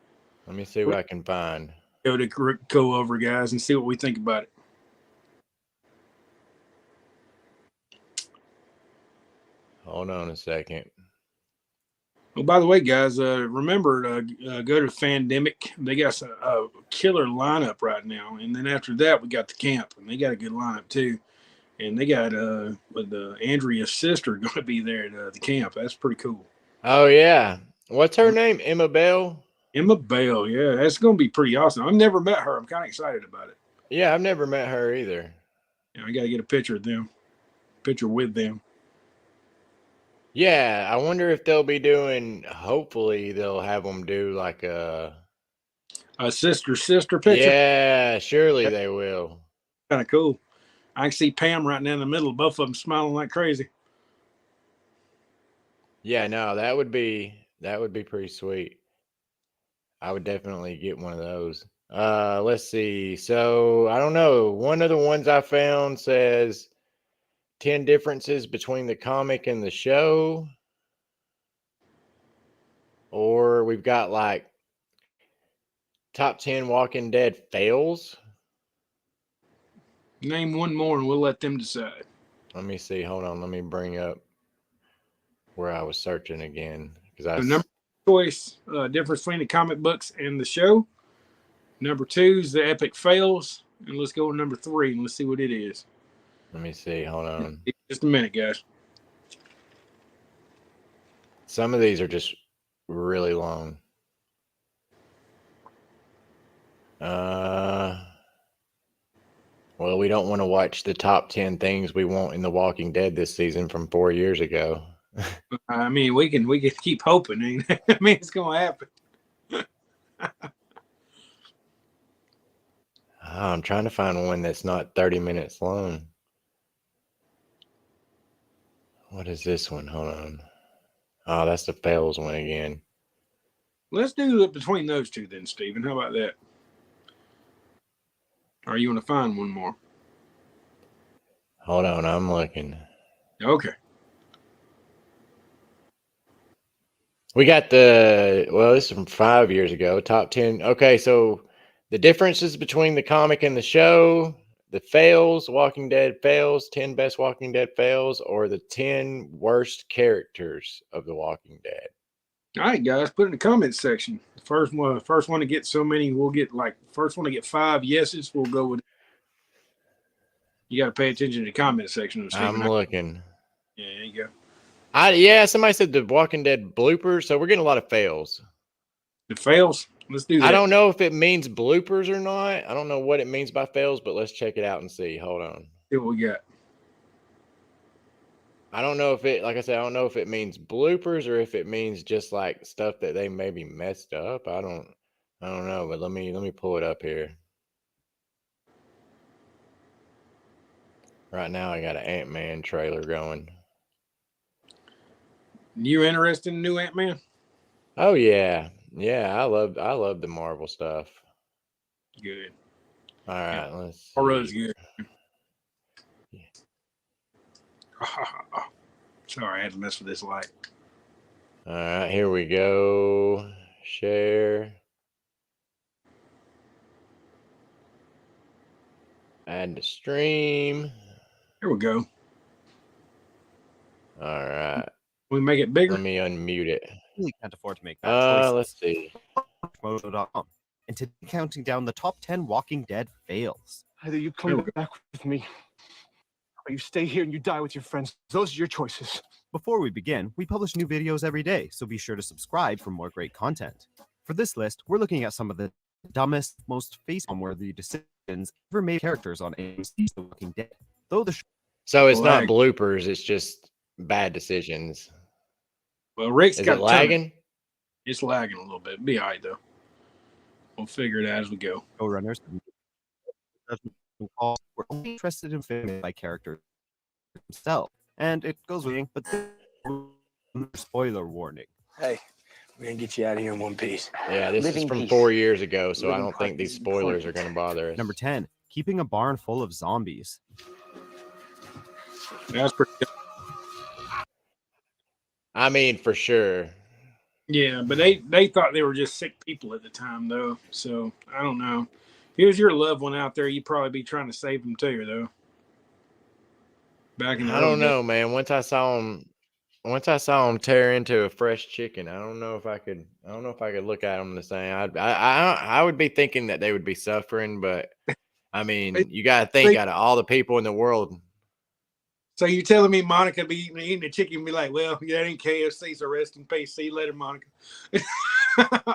Let me see what I can find.
Go over, guys, and see what we think about it.
Hold on a second.
Oh, by the way, guys, remember go to Fandemic. They got a killer lineup right now, and then after that, we got the camp, and they got a good lineup too. And they got with Andrea's sister going to be there at the camp. That's pretty cool.
Oh yeah, what's her name? Emma Bell.
Emma Bell, yeah, that's going to be pretty awesome. I've never met her. I'm kind of excited about it.
Yeah, I've never met her either.
Yeah, I got to get a picture with them.
Yeah, I wonder if they'll be doing. Hopefully, they'll have them do like a
sister picture.
Yeah, surely they will.
Kind of cool. I can see Pam right now in the middle, both of them smiling like crazy.
Yeah, no, that would be pretty sweet. I would definitely get one of those. Let's see. So I don't know. One of the ones I found says 10 differences between the comic and the show. Or we've got like top 10 Walking Dead fails.
Name one more and we'll let them decide.
Let me see. Hold on. Let me bring up where I was searching again.
So number choice, difference between the comic books and the show. Number 2 is the epic fails. And let's go with number 3 and let's see what it is.
Let me see. Hold on.
Just a minute, guys.
Some of these are just really long. Well, we don't want to watch the top 10 things we want in The Walking Dead this season from 4 years ago.
I mean, we can keep hoping. I mean, it's going to happen.
I'm trying to find one that's not 30 minutes long. What is this one? Hold on. Oh, that's the fails one again.
Let's do it between those two then, Steven. How about that? Or you want to find one more?
Hold on, I'm looking.
Okay.
We got this is from 5 years ago, top 10. Okay, so the differences between the comic and the show, the fails, Walking Dead fails, 10 best Walking Dead fails, or the 10 worst characters of The Walking Dead.
All right, guys, put it in the comments section. The first one to get so many, we'll get first one to get 5 yeses, we'll go with it. You got to pay attention to the comment section.
I'm looking.
Yeah, there you go.
Somebody said the Walking Dead bloopers, so we're getting a lot of fails.
The fails? Let's do that.
I don't know if it means bloopers or not. I don't know what it means by fails, but let's check it out and see. Hold on.
See what we got.
I don't know if it, like I said, I don't know if it means bloopers or if it means just like stuff that they maybe messed up. I don't know, but let me pull it up here. Right now, I got an Ant-Man trailer going.
You interested in new Ant-Man?
Oh yeah, I love the Marvel stuff.
Good.
All right, let's see.
Horror's good. Yeah. Sorry, I had to mess with this light.
All right, here we go. Share. Add to stream.
Here we go.
All right.
We make it bigger.
Let me unmute it.
Really can't afford to make that choice.
Let's see.
Moto.com. And today, counting down the top 10 Walking Dead fails.
Either you come back with me, or you stay here and you die with your friends. Those are your choices.
Before we begin, we publish new videos every day, so be sure to subscribe for more great content. For this list, we're looking at some of the dumbest, most face-worthy decisions ever made characters on AMC's The Walking Dead.
So it's not bloopers, it's just bad decisions.
Well, Rick's
Is
got
it lagging?
It's lagging a little bit. Be all right, though. We'll figure it out as we go.
Showrunners judgment calls were only interested in filming by characters themselves. And it goes with but spoiler warning.
Hey, we're gonna get you out of here in one piece.
Yeah, this is
Living
from
peace.
4 years ago, so I
Living
don't think
part
these
is
spoilers are
important.
going to bother us.
Number 10, keeping a barn full of zombies.
That's pretty good.
I mean, for sure.
Yeah, but they thought they were just sick people at the time, though. So I don't know. If it was your loved one out there, you'd probably be trying to save them too, though. Back in the
I don't
early days.
know, man. Once I saw him tear into a fresh chicken, I don't know if I could look at them the same. I would be thinking that they would be suffering, but I mean, you got to think out of all the people in the world.
So you telling me Monica be eating the chicken and be like, well, yeah, that ain't KFC, so rest in peace. See you later, Monica.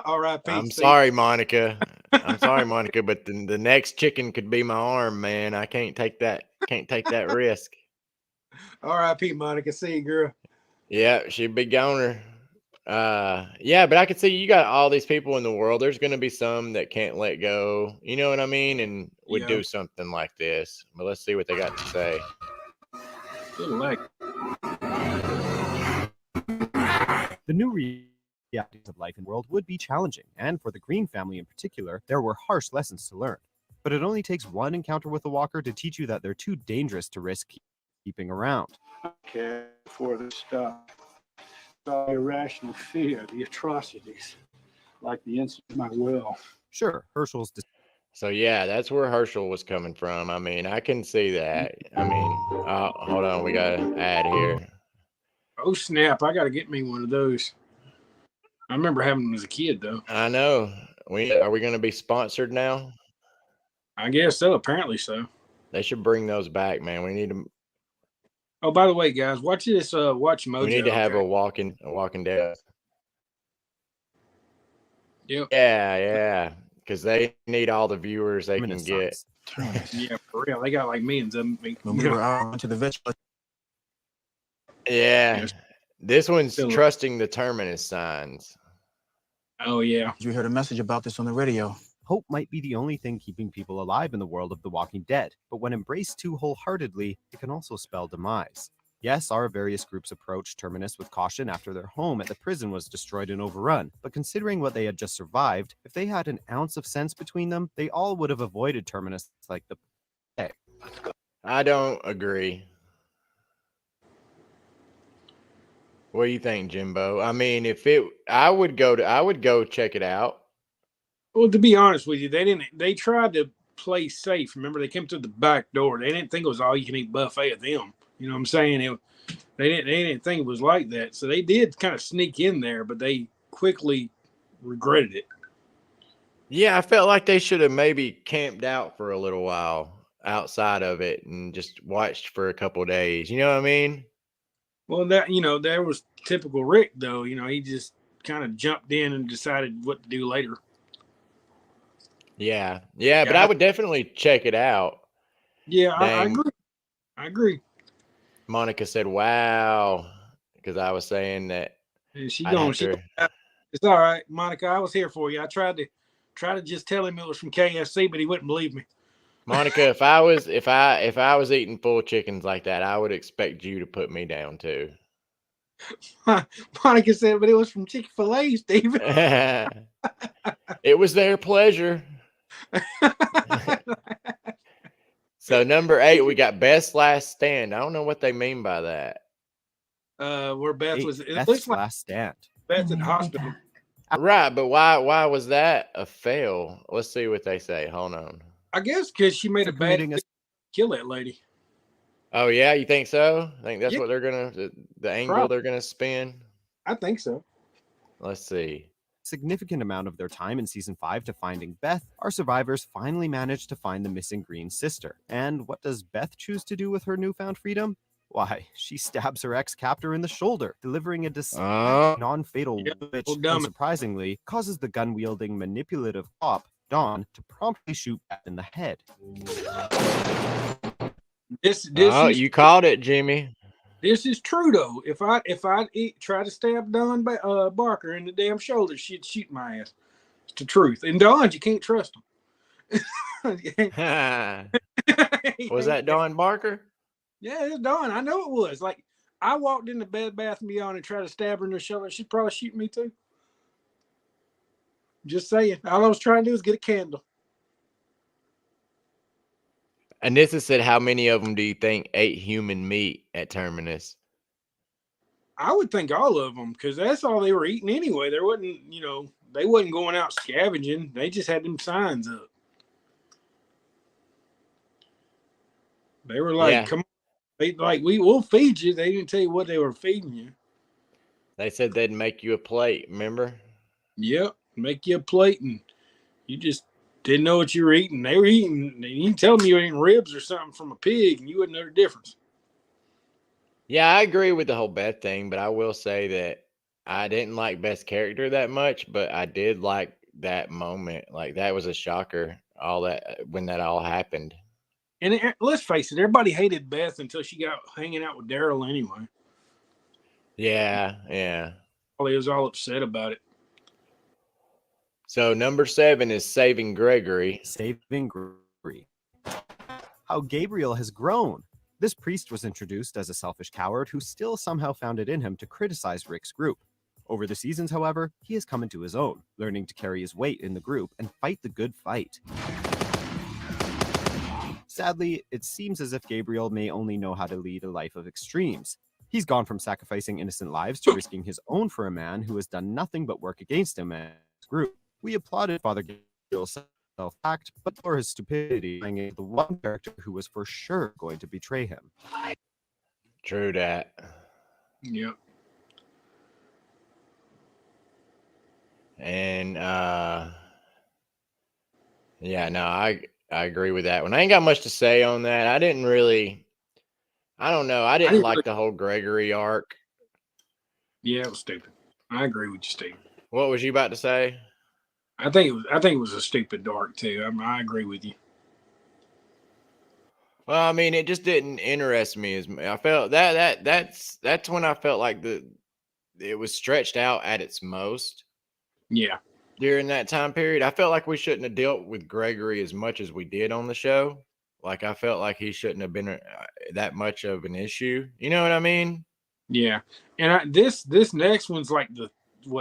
R.I.P.
I'm
Steve.
sorry, Monica. I'm sorry, Monica, but the next chicken could be my arm, man. I can't take that. Can't take that risk.
R.I.P. Monica. See you, girl.
Yeah, she'd be goner. Yeah, but I could see you got all these people in the world. There's going to be some that can't let go. You know what I mean? And would do something like this. But let's see what they got to say.
Good luck.
The new realities of life in the world would be challenging, and for the Green family in particular, there were harsh lessons to learn. But it only takes one encounter with a walker to teach you that they're too dangerous to risk keeping around.
Care for the stuff. The irrational fear, the atrocities, like the incident in my will.
Sure, Herschel's
So yeah, that's where Herschel was coming from. I mean, I can see that. I mean, hold on, we got an ad here.
Oh snap! I gotta get me one of those. I remember having them as a kid, though.
I know. Are we going to be sponsored now?
I guess so. Apparently so.
They should bring those back, man. We need to.
Oh, by the way, guys, watch this. Watch Mojo.
We need to have
okay?
a walking dead.
Yep.
Yeah. Because they need all the viewers they can get.
Yeah, for real. They got like millions of them.
When we were out to the vegetable.
Yeah.
Yes.
This one's
Still-
trusting the terminus signs.
Oh yeah.
You heard a message about this on the radio.
Hope might be the only thing keeping people alive in the world of The Walking Dead, but when embraced too wholeheartedly, it can also spell demise. Yes, our various groups approached Terminus with caution after their home at the prison was destroyed and overrun, but considering what they had just survived, if they had an ounce of sense between them, they all would have avoided Terminus like the plague.
I don't agree. What do you think, Jimbo? I mean, I would go check it out.
Well, to be honest with you, they tried to play safe. Remember, they came through the back door. They didn't think it was all you can eat buffet of them. You know what I'm saying? They didn't think it was like that. So they did kind of sneak in there, but they quickly regretted it.
Yeah, I felt like they should have maybe camped out for a little while outside of it and just watched for a couple of days. You know what I mean?
Well, there was typical Rick, though. He just kind of jumped in and decided what to do later.
Yeah, but I would definitely check it out.
Yeah, I
Dang.
agree. I agree.
Monica said, "Wow," because I was saying that.
And she
I'd
going.
have to-
It's all right, Monica. I was here for you. I tried to just tell him it was from KFC, but he wouldn't believe me.
Monica, if I was eating full chickens like that, I would expect you to put me down too.
Monica said, but it was from Chick-fil-A, Steven.
It was their pleasure. So number 8, we got Best Last Stand. I don't know what they mean by that.
Where Beth was. It
Beth's
looks like
last stand.
Beth's in the hospital.
Right, but why was that a fail? Let's see what they say. Hold on.
I guess because she made a bad
Committing a-
kill that lady.
Oh yeah, you think so? I think that's
Yeah.
what they're gonna the angle
Probably.
they're gonna spin.
I think so.
Let's see.
Significant amount of their time in season 5 to finding Beth, our survivors finally managed to find the missing green sister. And what does Beth choose to do with her newfound freedom? Why, she stabs her ex-captor in the shoulder, delivering a non-fatal
Yeah,
which,
well, dumb.
unsurprisingly, causes the gun-wielding manipulative cop, Dawn, to promptly shoot Beth in the head.
This
You called it, Jimmy.
this is true though. If I try to stab Don Barker in the damn shoulder, she'd shoot my ass. It's the truth. And Don, you can't trust him.
Was that Dawn Barker?
Yeah, it's Dawn. I know it was. Like, I walked into Bed Bath & Beyond and tried to stab her in the shoulder. She'd probably shoot me too. Just saying. All I was trying to do is get a candle.
Anissa said, how many of them do you think ate human meat at Terminus?
I would think all of them, because that's all they were eating anyway. There wasn't, they wasn't going out scavenging. They just had them signs up. They were like,
Yeah.
come on. They like, we'll feed you. They didn't tell you what they were feeding you.
They said they'd make you a plate, remember?
Yep. Make you a plate, and you just didn't know what you were eating. They were eating, you tell them you were eating ribs or something from a pig, and you wouldn't know the difference.
Yeah, I agree with the whole Beth thing, but I will say that I didn't like Beth's character that much, but I did like that moment. Like, that was a shocker, all that when that all happened.
And let's face it, everybody hated Beth until she got hanging out with Daryl anyway.
Yeah.
He was all upset about it.
So number 7 is Saving Gregory.
Saving Gregory. How Gabriel has grown. This priest was introduced as a selfish coward who still somehow found it in him to criticize Rick's group. Over the seasons, however, he has come into his own, learning to carry his weight in the group and fight the good fight. Sadly, it seems as if Gabriel may only know how to lead a life of extremes. He's gone from sacrificing innocent lives to risking his own for a man who has done nothing but work against him and his group. We applauded Father Gabriel's self-act, but for his stupidity, bringing the one character who was for sure going to betray him.
True that.
Yep.
And I agree with that one. I ain't got much to say on that. I didn't like the whole Gregory arc.
Yeah, it was stupid. I agree with you, Steve.
What was you about to say?
I think it was a stupid arc too. I agree with you.
Well, I mean, it just didn't interest me as much. I felt that's when I felt like it was stretched out at its most.
Yeah.
During that time period, I felt like we shouldn't have dealt with Gregory as much as we did on the show. Like, I felt like he shouldn't have been that much of an issue. You know what I mean?
Yeah. And this next one's like the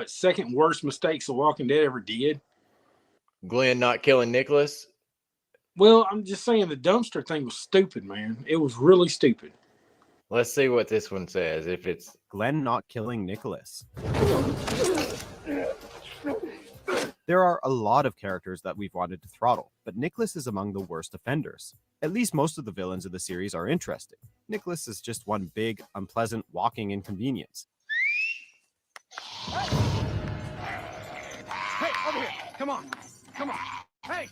second worst mistakes The Walking Dead ever did.
Glenn not killing Nicholas.
Well, I'm just saying the dumpster thing was stupid, man. It was really stupid.
Let's see what this one says. If it's
Glenn not killing Nicholas. There are a lot of characters that we've wanted to throttle, but Nicholas is among the worst offenders. At least most of the villains of the series are interesting. Nicholas is just one big, unpleasant, walking inconvenience.
Hey, over here. Come on. Hey.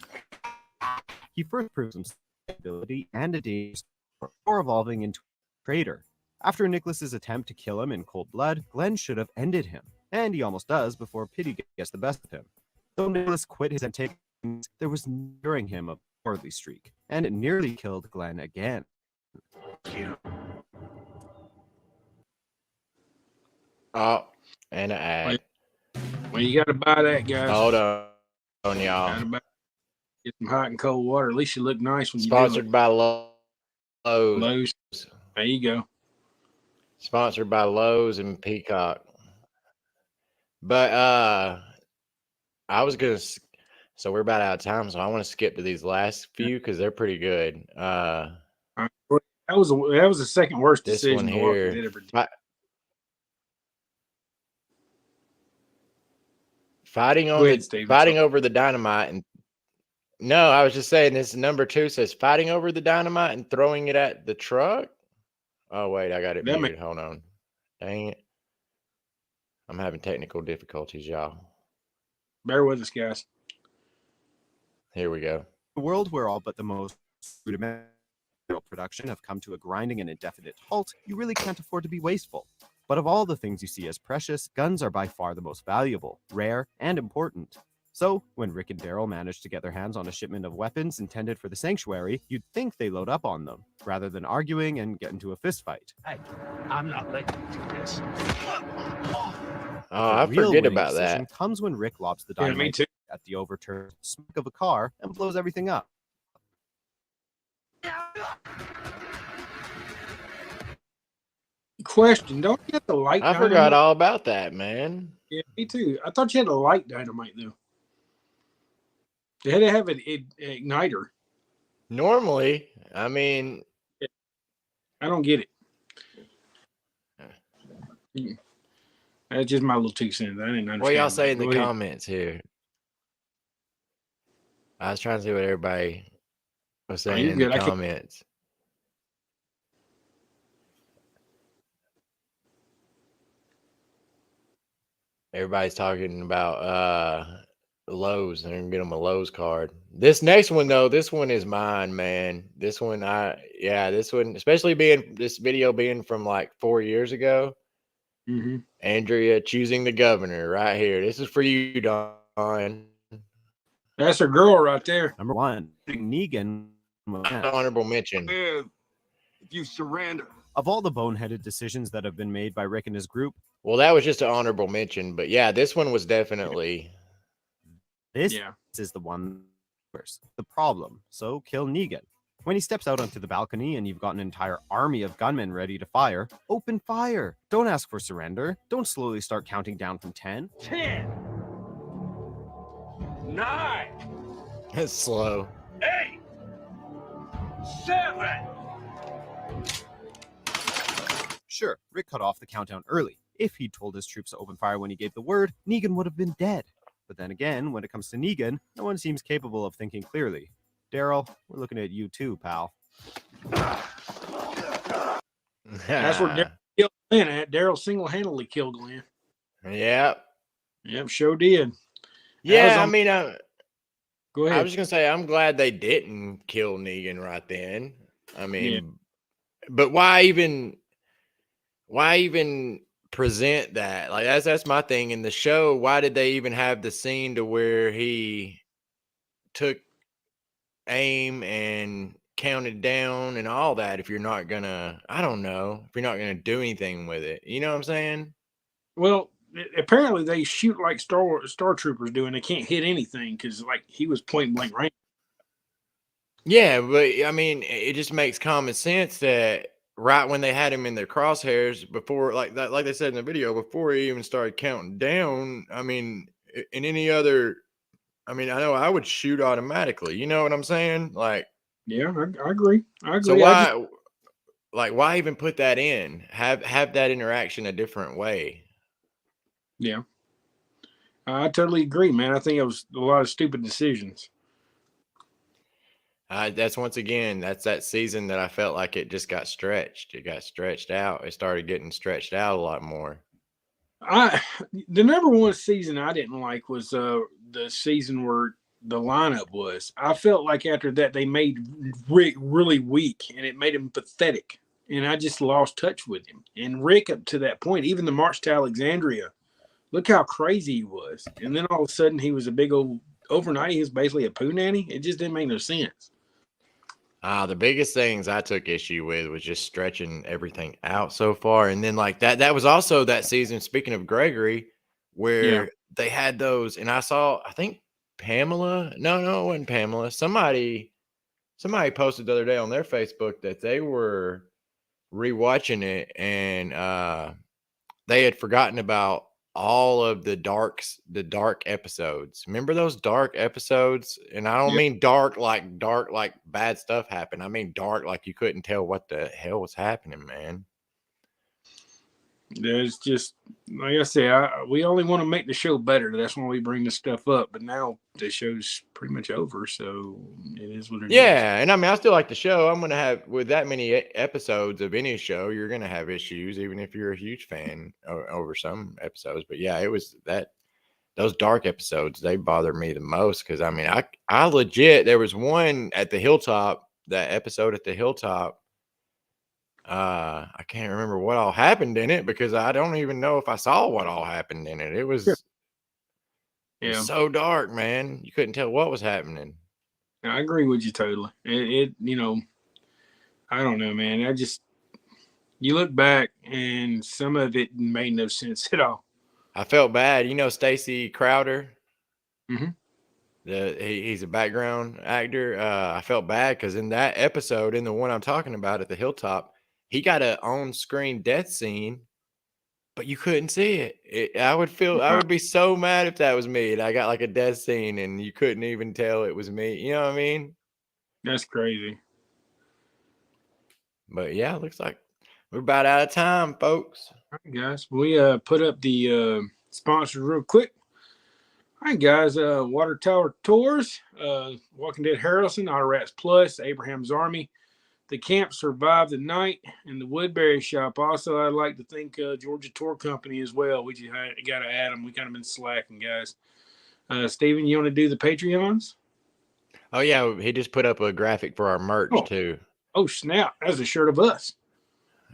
He first proves himself ability and a dangerous before evolving into a traitor. After Nicholas's attempt to kill him in cold blood, Glenn should have ended him, and he almost does before pity gets the best of him. Though Nicholas quit his antagonist, there was nearing him a cowardly streak, and it nearly killed Glenn again.
Oh, and an ad.
Well, you got to buy that, guys.
Hold on, y'all.
Gotta buy- Get some hot and cold water. At least you look nice when you
Sponsored by Lowe's.
Lowe's. There you go.
Sponsored by Lowe's and Peacock. But I was gonna. So we're about out of time, so I want to skip to these last few because they're pretty good.
That was the second worst
This
decision
one
The Walking
here.
Dead ever did.
Fighting
Go ahead, Steve.
over the dynamite and no, I was just saying this number 2 says fighting over the dynamite and throwing it at the truck. Oh wait, I got it
That
muted. Hold on. Dang it. I'm having technical difficulties, y'all.
Bear with us, guys.
Here we go.
A world where all but the most rudimentary production have come to a grinding and indefinite halt, you really can't afford to be wasteful. But of all the things you see as precious, guns are by far the most valuable, rare, and important. So, when Rick and Daryl manage to get their hands on a shipment of weapons intended for the sanctuary, you'd think they load up on them, rather than arguing and get into a fistfight.
Hey, I'm not letting you do this.
Oh, I
The real
forget
winning
about
decision
that.
comes when Rick lobs the
Yeah, me
dynamite
too.
at the overturned smack of a car and blows everything up.
Question: don't you have to light
I
dynamite?
forgot all about that, man.
Yeah, me too. I thought you had to light dynamite though. They had to have an igniter.
Normally, I mean,
I don't get it. That's just my little 2 cents. I didn't understand.
what y'all say in the
Go ahead.
comments here? I was trying to see what everybody was saying
you're
in
good.
the
I can't-
comments. Everybody's talking about Lowe's. They're gonna get them a Lowe's card. This next one though, this one is mine, man. This one, this one, especially this video being from like 4 years ago.
Mhm.
Andrea choosing the governor right here. This is for you, Don.
That's a girl right there.
Number 1, Negan.
Honorable mention.
If you surrender.
Of all the boneheaded decisions that have been made by Rick and his group,
Well, that was just an honorable mention, but yeah, this one was definitely.
this
Yeah.
is the one first. The problem. So kill Negan. When he steps out onto the balcony and you've got an entire army of gunmen ready to fire, open fire. Don't ask for surrender. Don't slowly start counting down from 10.
10, 9,
It's slow.
8, 7.
Sure, Rick cut off the countdown early. If he'd told his troops to open fire when he gave the word, Negan would have been dead. But then again, when it comes to Negan, no one seems capable of thinking clearly. Daryl, we're looking at you too, pal.
That's where Daryl killed Glenn at. Daryl single-handedly killed Glenn.
Yep.
Yep, sure did.
Yeah, I
on-
mean,
Go
I
ahead.
was just gonna say I'm glad they didn't kill Negan right then. I mean, but why even present that? Like that's my thing in the show. Why did they even have the scene to where he took aim and counted down and all that if you're not gonna, I don't know, if you're not gonna do anything with it? You know what I'm saying?
Well, apparently they shoot like Star Troopers do, and they can't hit anything because like he was point blank range.
Yeah, but I mean, it just makes common sense that right when they had him in their crosshairs before, like they said in the video, before he even started counting down. I mean, in any other, I mean, I know I would shoot automatically. You know what I'm saying? Like,
Yeah, I agree. I agree.
so why even put that in? Have that interaction a different way.
Yeah, I totally agree, man. I think it was a lot of stupid decisions.
That's once again, that's that season that I felt like it just got stretched. It got stretched out. It started getting stretched out a lot more.
The number one season I didn't like was the season where the lineup was. I felt like after that they made Rick really weak, and it made him pathetic. And I just lost touch with him. And Rick, up to that point, even the March to Alexandria, look how crazy he was. And then all of a sudden he was a big old overnight. He was basically a poo nanny. It just didn't make no sense.
The biggest things I took issue with was just stretching everything out so far. And then like that was also that season, speaking of Gregory, where they had those, and I think Pamela, no, it wasn't Pamela. Somebody posted the other day on their Facebook that they were rewatching it, and they had forgotten about all of the dark episodes. Remember those dark episodes? And I don't mean dark like bad stuff happened. I mean dark like you couldn't tell what the hell was happening, man.
There's just, like I said, we only want to make the show better. That's why we bring this stuff up. But now the show's pretty much over, so it is what it is.
Yeah, and I mean, I still like the show. I'm gonna have, with that many episodes of any show, you're gonna have issues, even if you're a huge fan over some episodes. But yeah, it was those dark episodes, they bother me the most because I mean, I legit, there was one at the Hilltop, that episode at the Hilltop. I can't remember what all happened in it because I don't even know if I saw what all happened in it. It was, it was so dark, man. You couldn't tell what was happening.
I agree with you totally. It I don't know, man. You look back and some of it made no sense at all.
I felt bad. You know, Stacy Crowder.
Mm-hmm.
He's a background actor. I felt bad because in that episode, in the one I'm talking about at the hilltop, he got a on-screen death scene, but you couldn't see it. I would be so mad if that was me and I got like a death scene and you couldn't even tell it was me. You know what I mean?
That's crazy.
But yeah, looks like we're about out of time, folks.
All right, guys. We put up the sponsors real quick. All right, guys. Water Tower Tours, Walking Dead Harrelson, Otter Rats Plus, Abraham's Army, The Camp Survived the Night, and the Woodbury Shop. Also, I'd like to thank Georgia Tour Company as well. We just got to add them. We kind of been slacking, guys. Steven, you want to do the Patreons?
Oh yeah, he just put up a graphic for our merch too.
Oh snap! That's a shirt of us.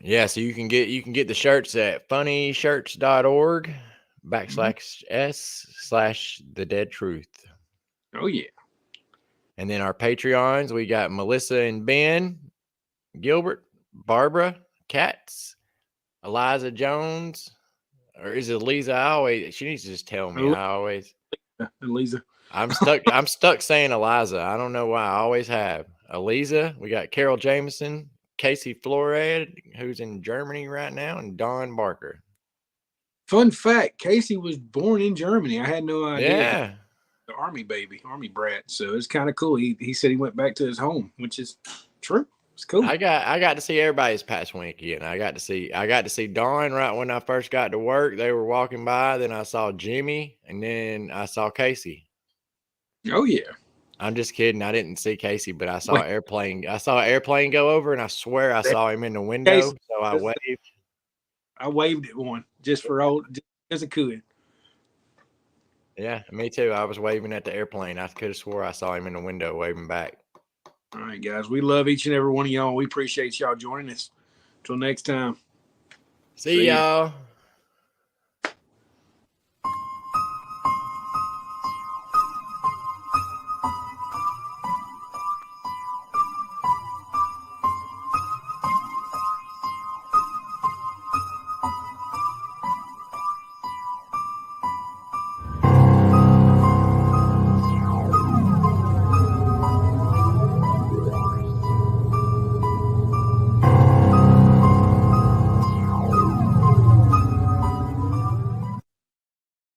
Yeah, so you can get the shirts at funnyshirts.org/s/the dead truth.
Oh yeah.
And then our Patreons, we got Melissa and Ben, Gilbert, Barbara, Katz, Eliza Jones, or is it Eliza? She needs to just tell me.
Eliza.
I'm stuck saying Eliza. I don't know why. I always have. Eliza, we got Carol Jameson, Casey Flored, who's in Germany right now, and Don Barker.
Fun fact, Casey was born in Germany. I had no idea.
Yeah.
The Army baby, Army brat. So it's kind of cool. He said he went back to his home, which is true. It's cool.
I got to see everybody's past Winky, and I got to see Dawn right when I first got to work. They were walking by, then I saw Jimmy, and then I saw Casey.
Oh yeah.
I'm just kidding. I didn't see Casey, but I saw an airplane. I saw an airplane go over, and I swear I saw him in the window.
Casey,
so I waved.
I waved at one just as a could.
Yeah, me too. I was waving at the airplane. I could have swore I saw him in the window waving back.
All right, guys. We love each and every one of y'all. We appreciate y'all joining us. Till next time.
See y'all.